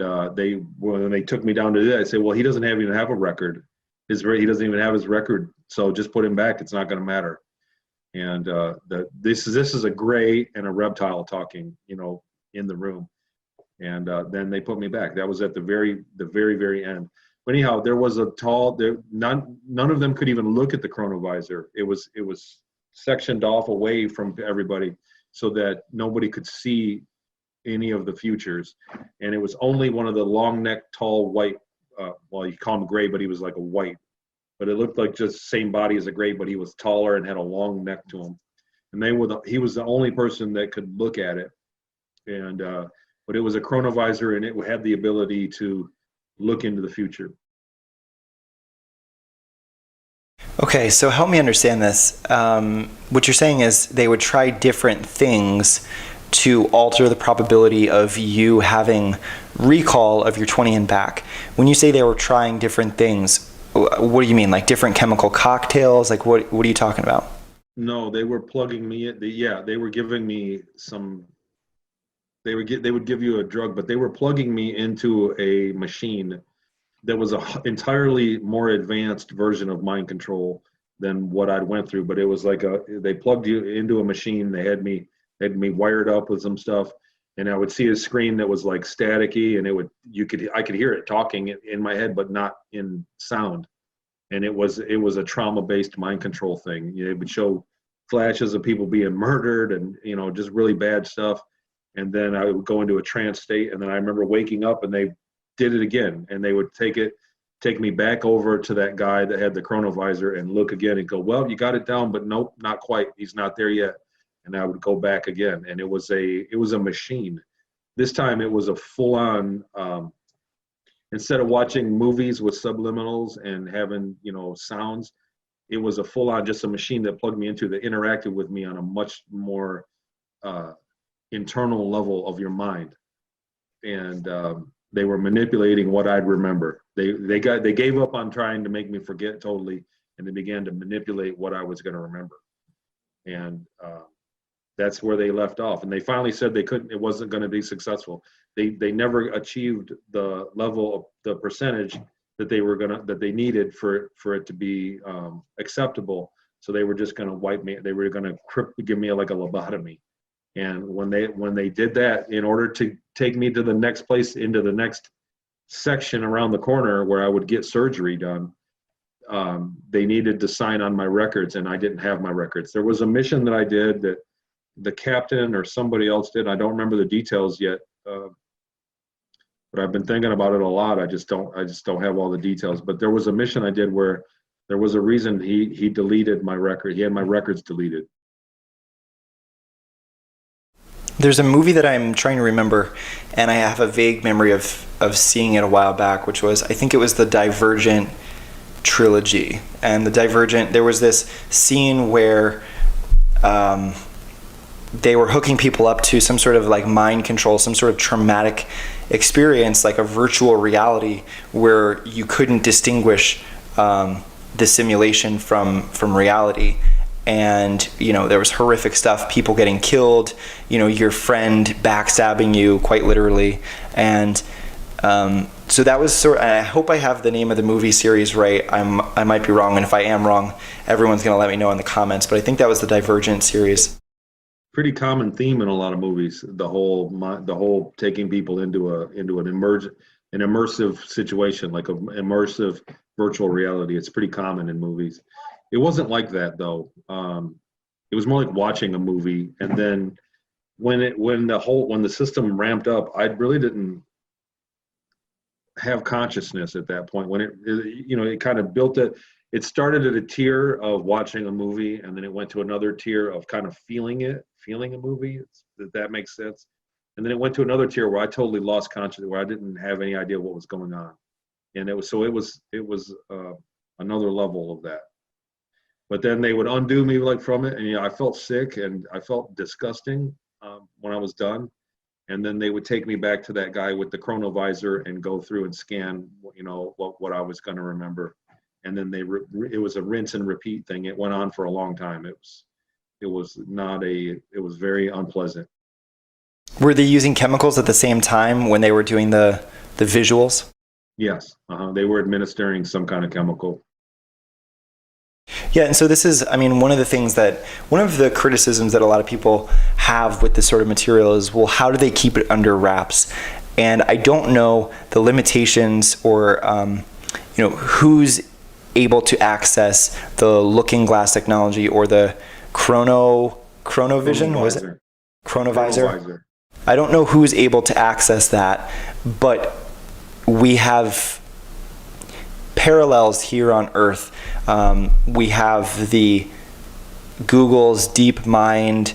when they took me down to that, I said, well, he doesn't even have a record. He doesn't even have his record. So just put him back. It's not going to matter. And this is a gray and a reptile talking, in the room. And then they put me back. That was at the very, very end. But anyhow, there was none of them could even look at the chronovisor. It was sectioned off away from everybody so that nobody could see any of the futures. And it was only one of the long neck, tall white, well, you call him gray, but he was like a white, but it looked like just same body as a gray, but he was taller and had a long neck to him. And he was the only person that could look at it. And, but it was a chronovisor, and it had the ability to look into the future. Okay, so help me understand this. What you're saying is they would try different things to alter the probability of you having recall of your 20 and back. When you say they were trying different things, what do you mean? Like different chemical cocktails? Like what are you talking about? No, they were plugging me in. They were giving me some. They would give you a drug, but they were plugging me into a machine that was a entirely more advanced version of mind control than what I'd went through. But it was like they plugged you into a machine. They had me wired up with some stuff, and I would see a screen that was like staticky, and I could hear it talking in my head, but not in sound. And it was a trauma-based mind control thing. It would show flashes of people being murdered and, just really bad stuff. And then I would go into a trance state. And then I remember waking up and they did it again. And they would take me back over to that guy that had the chronovisor and look again and go, well, you got it down, but nope, not quite. He's not there yet. And I would go back again. And it was a machine. This time it was a full on, instead of watching movies with subliminals and having, sounds, it was a full-on just a machine that plugged me into that interacted with me on a much more internal level of your mind. And they were manipulating what I'd remember. They gave up on trying to make me forget totally, and they began to manipulate what I was going to remember. And that's where they left off. And they finally said it wasn't going to be successful. They never achieved the level of the percentage that they needed for it to be acceptable. So they were just going to wipe me. They were going to give me like a lobotomy. And when they did that, in order to take me to the next place, into the next section around the corner where I would get surgery done, they needed to sign on my records, and I didn't have my records. There was a mission that I did that the captain or somebody else did. I don't remember the details yet, but I've been thinking about it a lot. I just don't have all the details. But there was a mission I did where there was a reason he deleted my record. He had my records deleted. There's a movie that I'm trying to remember, and I have a vague memory of seeing it a while back, which was, I think it was the Divergent trilogy. And the Divergent, there was this scene where they were hooking people up to some sort of like mind control, some sort of traumatic experience, like a virtual reality where you couldn't distinguish the simulation from reality. And there was horrific stuff, people getting killed, your friend backstabbing you quite literally. And so that was and I hope I have the name of the movie series right. I might be wrong, and if I am wrong, everyone's going to let me know in the comments, but I think that was the Divergent series. Pretty common theme in a lot of movies, the whole taking people into an immersive situation, like an immersive virtual reality. It's pretty common in movies. It wasn't like that though. It was more like watching a movie, and then when the system ramped up, I really didn't have consciousness at that point. When it kind of built it. It started at a tier of watching a movie, and then it went to another tier of kind of feeling a movie, if that makes sense. And then it went to another tier where I totally lost consciousness, where I didn't have any idea what was going on. And it was another level of that. But then they would undo me from it, and I felt sick and I felt disgusting when I was done. And then they would take me back to that guy with the chronovisor and go through and scan, what I was going to remember. And then it was a rinse and repeat thing. It went on for a long time. It was very unpleasant. Were they using chemicals at the same time when they were doing the visuals? Yes, they were administering some kind of chemical. Yeah, and so this is, one of the criticisms that a lot of people have with this sort of material is, well, how do they keep it under wraps? And I don't know the limitations or, who's able to access the looking glass technology or the Chronovision, was it? Chronovisor. Chronovisor. I don't know who's able to access that, but we have parallels here on Earth. We have the Google's DeepMind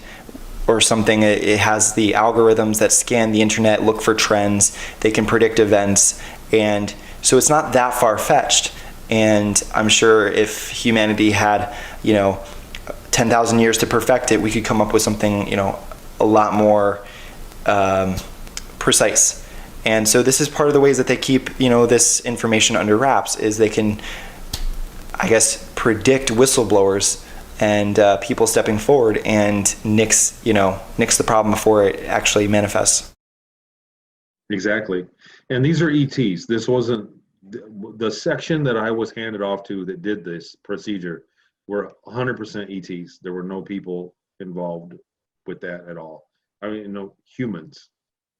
or something. It has the algorithms that scan the internet, look for trends. They can predict events. And so it's not that far-fetched. And I'm sure if humanity had, 10,000 years to perfect it, we could come up with something, a lot more precise. And so this is part of the ways that they keep, this information under wraps, is they can, I guess, predict whistleblowers and people stepping forward and nix the problem before it actually manifests. Exactly. And these are ETs. This wasn't the section that I was handed off to that did this procedure were 100% ETs. There were no people involved with that at all. I mean, no humans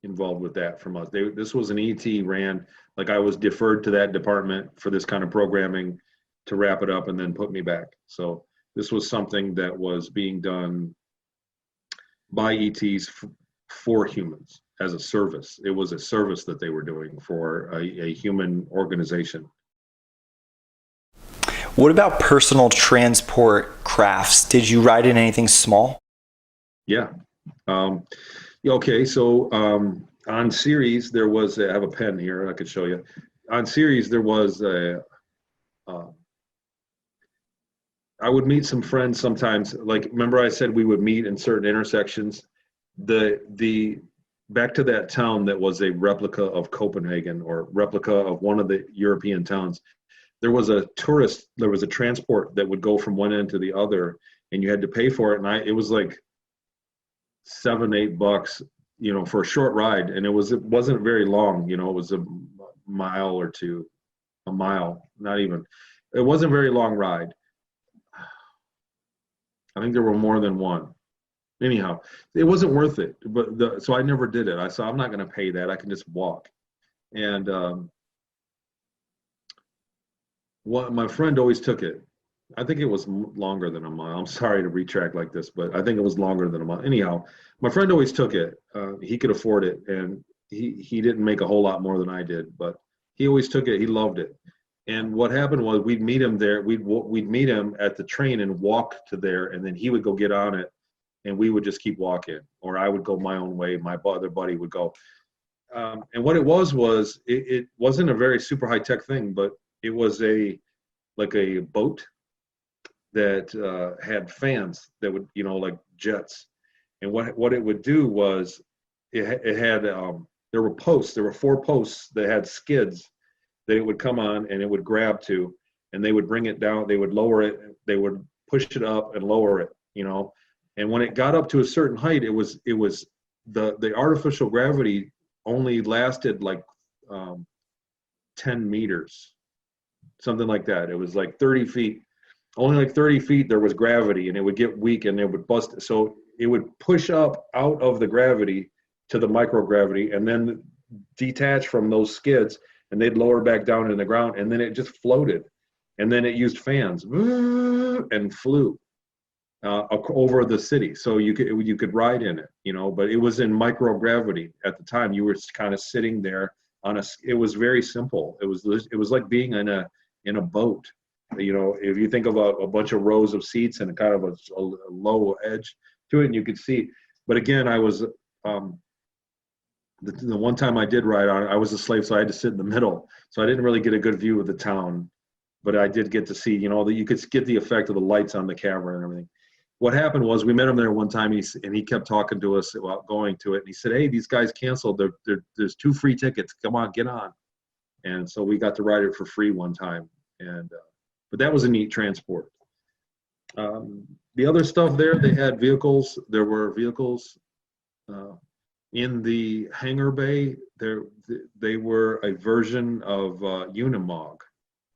involved with that from us. This was an ET ran, like I was deferred to that department for this kind of programming to wrap it up and then put me back. So this was something that was being done by ETs for humans as a service. It was a service that they were doing for a human organization. What about personal transport crafts? Did you ride in anything small? Yeah. Okay, so on Ceres, there was, I have a pen here, I could show you. On Ceres, there was I would meet some friends sometimes. Like, remember I said we would meet in certain intersections? The back to that town that was a replica of Copenhagen or replica of one of the European towns, there was a transport that would go from one end to the other, and you had to pay for it. And it was like $7-8, for a short ride. And it wasn't very long, it was a mile or two, a mile, not even. It wasn't a very long ride. I think there were more than one. Anyhow, it wasn't worth it. But so I never did it. I said, I'm not going to pay that. I can just walk. And my friend always took it. I think it was longer than a mile. I'm sorry to retract like this, but I think it was longer than a mile. Anyhow, my friend always took it. He could afford it, and he didn't make a whole lot more than I did, but he always took it. He loved it. And what happened was we'd meet him there. We'd meet him at the train and walk to there, and then he would go get on it, and we would just keep walking. Or I would go my own way. My other buddy would go. And what it was it wasn't a very super high tech thing, but it was like a boat that had fans that would, like jets. And what it would do was it had there were 4 posts that had skids that it would come on and it would grab to, and they would bring it down, they would lower it, they would push it up and lower it, and when it got up to a certain height, it was the artificial gravity only lasted like 10 meters, something like that. It was like 30 feet, only like 30 feet there was gravity, and it would get weak and it would bust. So it would push up out of the gravity to the microgravity and then detach from those skids, and they'd lower back down in the ground, and then it just floated. And then it used fans and flew over the city. So you could ride in it, but it was in microgravity at the time. You were kind of sitting there it was very simple. It was like being in a boat. If you think about a bunch of rows of seats and kind of a low edge to it, and you could see. But again, I was the one time I did ride on it, I was a slave, so I had to sit in the middle. So I didn't really get a good view of the town, but I did get to see, that you could get the effect of the lights on the cavern and everything. What happened was we met him there one time, and he kept talking to us about going to it. And he said, "Hey, these guys canceled. There's 2 free tickets. Come on, get on." And so we got to ride it for free one time. And but that was a neat transport. The other stuff there, they had vehicles. There were vehicles in the hangar bay. They were a version of Unimog,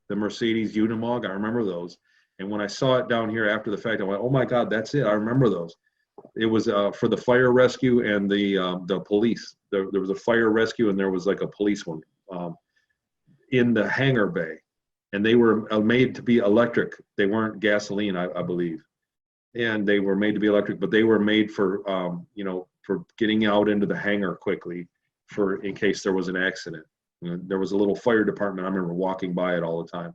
the Mercedes Unimog. I remember those. And when I saw it down here after the fact, I went, "Oh my God, that's it! I remember those." It was for the fire rescue and the police. There was a fire rescue, and there was like a police one in the hangar bay, and they were made to be electric. They weren't gasoline, I believe. and they were made to be electric, but they were made for for getting out into the hangar quickly, for in case there was an accident. There was a little fire department. I remember walking by it all the time.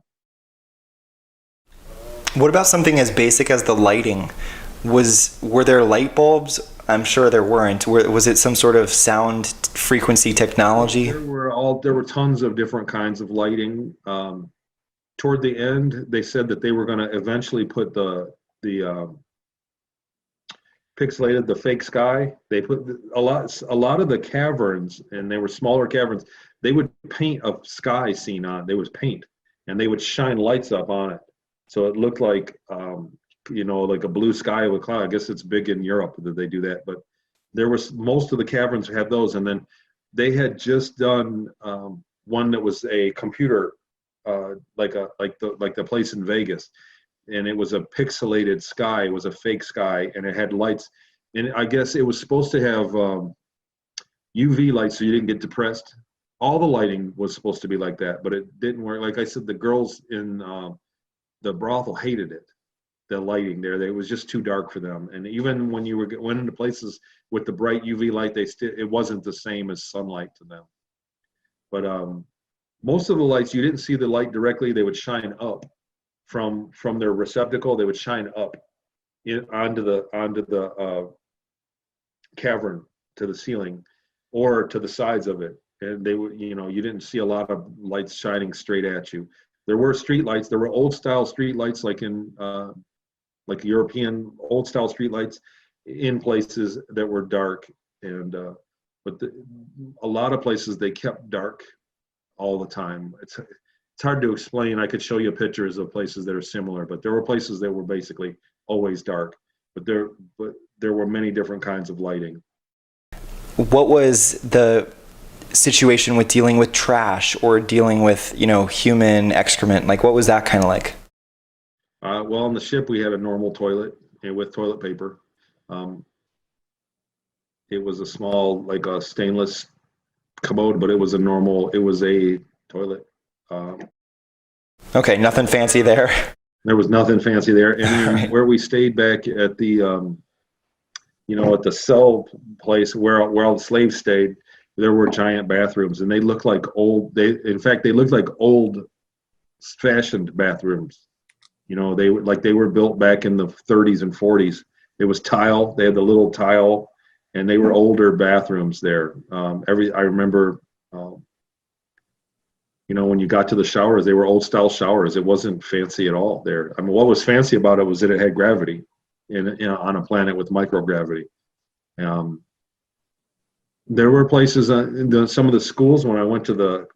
What about something as basic as the lighting? Were there light bulbs? I'm sure there weren't. Was it some sort of sound frequency technology? There were tons of different kinds of lighting. Toward the end, they said that they were going to eventually put the pixelated, the fake sky. They put a lot of the caverns, and they were smaller caverns. They would paint a sky scene on. They would paint, and they would shine lights up on it, so it looked like like a blue sky with cloud. I guess it's big in Europe that they do that, but there was most of the caverns had those, and then they had just done one that was a computer, like the place in Vegas, and it was a pixelated sky. It was a fake sky, and it had lights. And I guess it was supposed to have UV lights so you didn't get depressed. All the lighting was supposed to be like that, but it didn't work. Like I said, the girls in the brothel hated it. The lighting there, it was just too dark for them. And even when you went into places with the bright UV light, it wasn't the same as sunlight to them. But most of the lights, you didn't see the light directly. They would shine up from their receptacle. They would shine up onto the cavern, to the ceiling, or to the sides of it. And they would, you didn't see a lot of lights shining straight at you. There were street lights. There were old style street lights, like in like European old style street lights, in places that were dark. And but a lot of places they kept dark all the time. It's hard to explain. I could show you pictures of places that are similar, but there were places that were basically always dark. But there were many different kinds of lighting. What was the situation with dealing with trash or dealing with human excrement? Like, what was that kind of like? Well, on the ship we had a normal toilet with toilet paper. It was a small, like a stainless commode, but it was a toilet. Okay, nothing fancy there. There was nothing fancy there. And Right. Where we stayed back at the at the cell place where all the slaves stayed, there were giant bathrooms, and they looked like they looked like old fashioned bathrooms. They were built back in the 30s and 40s. It was tile. They had the little tile, and they were older bathrooms there. I remember, when you got to the showers, they were old style showers. It wasn't fancy at all there. I mean, what was fancy about it was that it had gravity on a planet with microgravity. There were places in some of the schools when I went to the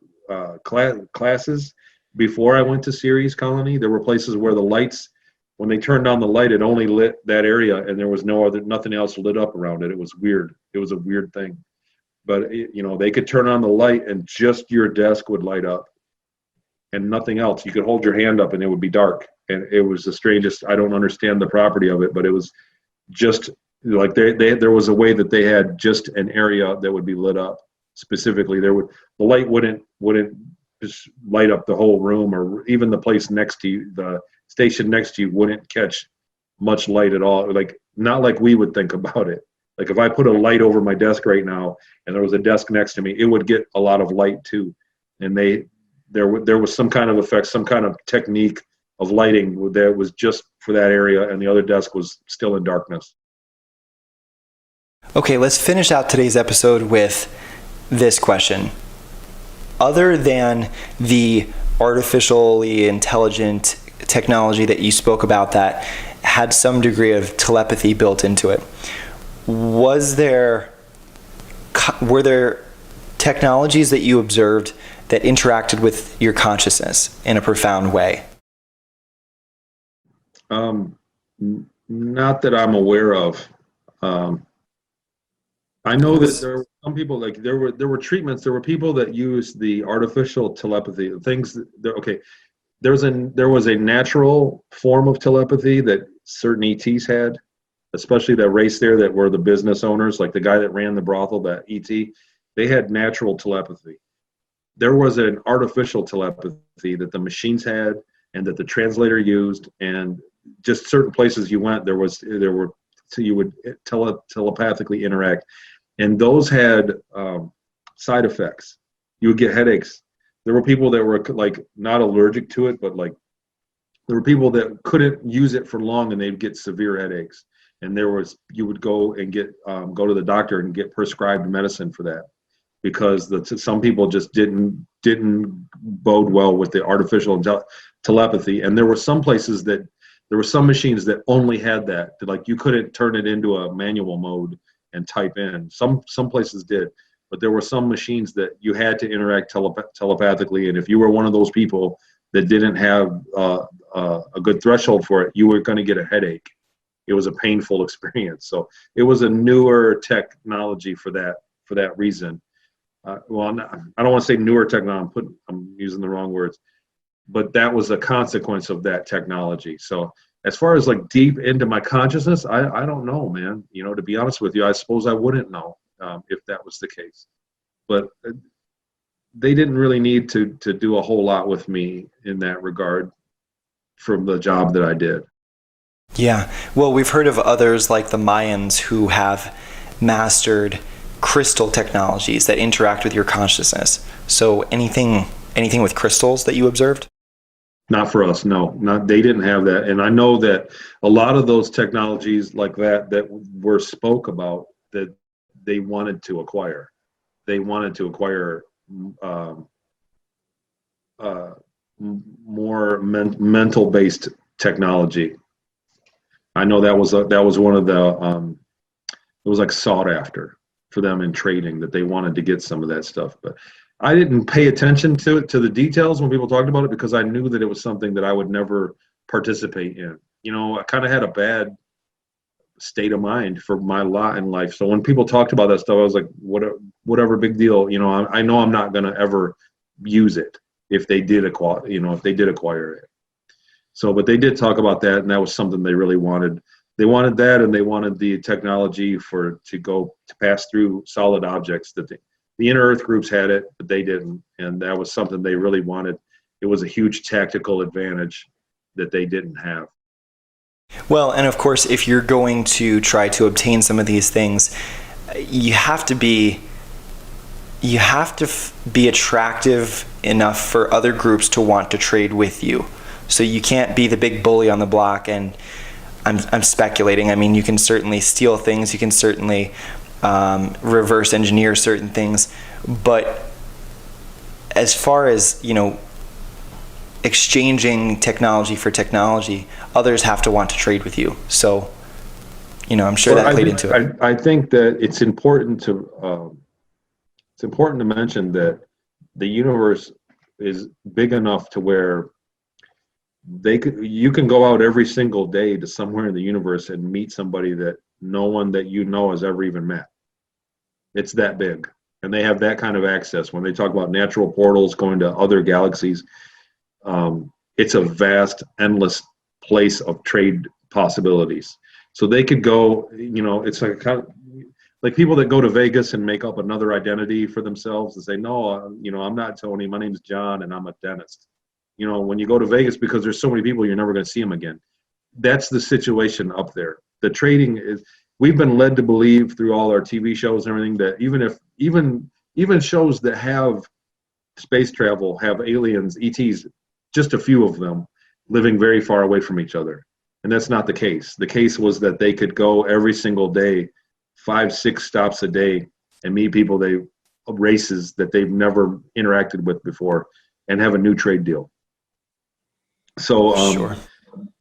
classes before I went to Ceres Colony. There were places where the lights, when they turned on the light, it only lit that area, and there was nothing else lit up around it. It was weird. It was a weird thing. But they could turn on the light, and just your desk would light up, and nothing else. You could hold your hand up, and it would be dark. And it was the strangest. I don't understand the property of it, but it was just like there was a way that they had just an area that would be lit up specifically. The light wouldn't just light up the whole room, or even the place next to you, the station next to you wouldn't catch much light at all. Like, not like we would think about it. Like, if I put a light over my desk right now and there was a desk next to me, it would get a lot of light too. And there was some kind of effect, some kind of technique of lighting that was just for that area, and the other desk was still in darkness. Okay, let's finish out today's episode with this question. Other than the artificially intelligent technology that you spoke about that had some degree of telepathy built into it, were there technologies that you observed that interacted with your consciousness in a profound way? Not that I'm aware of. I know that there were some people, like there were treatments. There were people that used the artificial telepathy things. There was a natural form of telepathy that certain ETs had, especially that race there that were the business owners, like the guy that ran the brothel, that ET. They had natural telepathy. There was an artificial telepathy that the machines had and that the translator used, and just certain places you went, so you would telepathically interact, and those had side effects. You would get headaches. There were people that were like not allergic to it, but like there were people that couldn't use it for long and they'd get severe headaches. And you would go and go to the doctor and get prescribed medicine for that, because some people just didn't bode well with the artificial telepathy. And there were some places there were some machines that only had that, like you couldn't turn it into a manual mode and type in. Some places did, but there were some machines that you had to interact telepathically. And if you were one of those people that didn't have a good threshold for it, you were going to get a headache. It was a painful experience. So it was a newer technology for that reason. I don't want to say newer technology. I'm using the wrong words, but that was a consequence of that technology. So as far as like deep into my consciousness, I don't know, man. To be honest with you, I suppose I wouldn't know if that was the case. But they didn't really need to do a whole lot with me in that regard from the job that I did. Yeah. Well, we've heard of others like the Mayans who have mastered crystal technologies that interact with your consciousness. So anything with crystals that you observed? Not for us, no. They didn't have that. And I know that a lot of those technologies like that were spoke about, that they wanted to acquire. They wanted to acquire more mental-based technology. I know that was one of the it was like sought after for them in trading, that they wanted to get some of that stuff. But I didn't pay attention to the details when people talked about it, because I knew that it was something that I would never participate in. I kind of had a bad state of mind for my lot in life. So when people talked about that stuff, I was like, whatever, big deal. I know I'm not going to ever use it if they did acquire it. So, but they did talk about that, and that was something they really wanted. They wanted that, and they wanted the technology to pass through solid objects. That the inner Earth groups had it, but they didn't, and that was something they really wanted. It was a huge tactical advantage that they didn't have. Well, and of course, if you're going to try to obtain some of these things, you have to be attractive enough for other groups to want to trade with you. So you can't be the big bully on the block. And I'm speculating. I mean, you can certainly steal things. You can certainly reverse engineer certain things. But as far as, exchanging technology for technology, others have to want to trade with you. So, I'm sure that played into it. I think that it's important to mention that the universe is big enough to where you can go out every single day to somewhere in the universe and meet somebody that no one that has ever even met. It's that big, and they have that kind of access. When they talk about natural portals going to other galaxies, it's a vast, endless place of trade possibilities. So they could go, it's like kind of like people that go to Vegas and make up another identity for themselves and say, no, I'm not Tony, my name's John, and I'm a dentist. When you go to Vegas, because there's so many people, you're never going to see them again. That's the situation up there. The trading is, we've been led to believe through all our TV shows and everything that even shows that have space travel, have aliens, ETs, just a few of them living very far away from each other. And that's not the case. The case was that they could go every single day, 5-6 stops a day, and meet people, races that they've never interacted with before, and have a new trade deal. So Sure.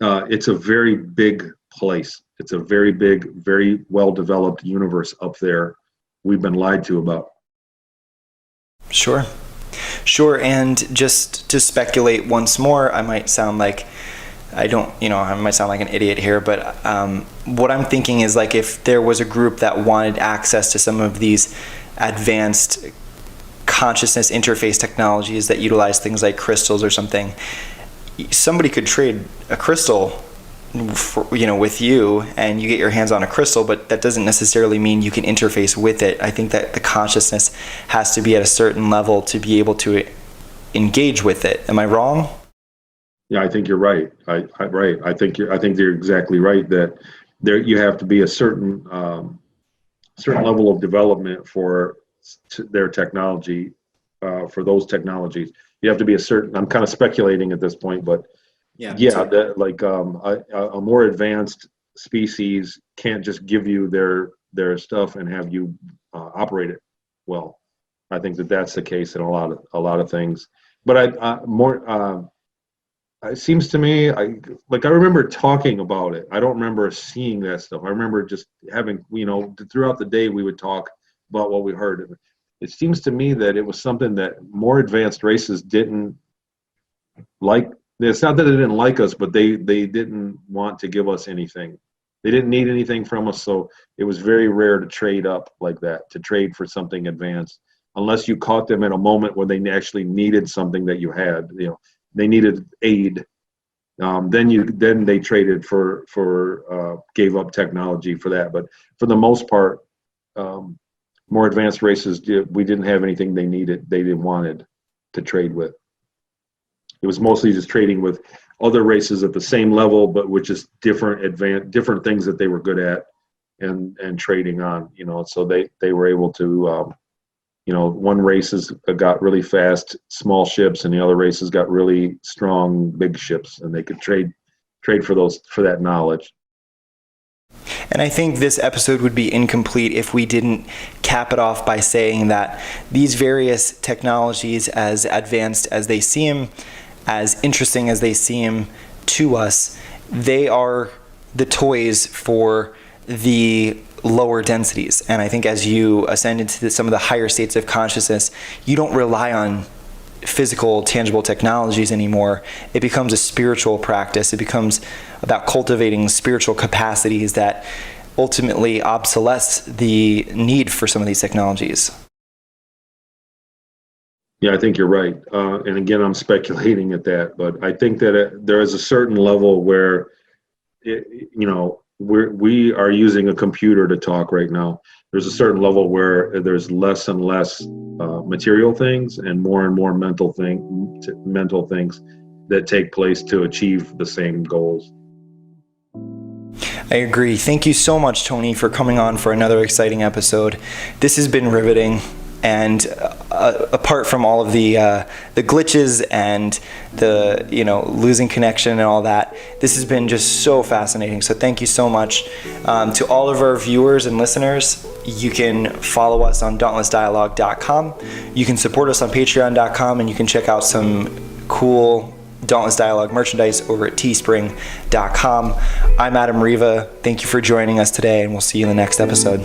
It's a very big place. It's a very big, very well-developed universe up there we've been lied to about. Sure. And just to speculate once more, I might sound like I might sound like an idiot here, but what I'm thinking is, like, if there was a group that wanted access to some of these advanced consciousness interface technologies that utilize things like crystals or something, somebody could trade a crystal with you, and you get your hands on a crystal, but that doesn't necessarily mean you can interface with it. I think that the consciousness has to be at a certain level to be able to engage with it. Am I wrong? Yeah, I think you're right. I think you're exactly right that there you have to be a certain level of development for their technology, for those technologies. You have to be a certain. I'm kind of speculating at this point, but Yeah, me yeah, too. that like a more advanced species can't just give you their stuff and have you operate it well. I think that that's the case in a lot of things. But I more it seems to me I remember talking about it. I don't remember seeing that stuff. I remember just having throughout the day we would talk about what we heard. It seems to me that it was something that more advanced races didn't like. It's not that they didn't like us, but they didn't want to give us anything. They didn't need anything from us, so it was very rare to trade up like that, to trade for something advanced, unless you caught them in a moment where they actually needed something that you had. They needed aid. Then they traded for gave up technology for that. But for the most part, more advanced races we didn't have anything they needed. They didn't wanted to trade with. It was mostly just trading with other races at the same level, but with just different things that they were good at, and trading on. So they were able to. One races got really fast small ships, and the other races got really strong big ships, and they could trade for that knowledge. And I think this episode would be incomplete if we didn't cap it off by saying that these various technologies, as advanced as they seem, as interesting as they seem to us, they are the toys for the lower densities. And I think as you ascend into some of the higher states of consciousness, you don't rely on physical, tangible technologies anymore. It becomes a spiritual practice. It becomes about cultivating spiritual capacities that ultimately obsolesce the need for some of these technologies. Yeah, I think you're right. And again, I'm speculating at that, but I think that there is a certain level where, we are using a computer to talk right now. There's a certain level where there's less and less material things and more mental things that take place to achieve the same goals. I agree. Thank you so much, Tony, for coming on for another exciting episode. This has been riveting. And apart from all of the glitches and the losing connection and all that, this has been just so fascinating. So thank you so much to all of our viewers and listeners. You can follow us on dauntlessdialogue.com. You can support us on patreon.com, and you can check out some cool Dauntless Dialogue merchandise over at teespring.com. I'm Adam Riva. Thank you for joining us today, and we'll see you in the next episode.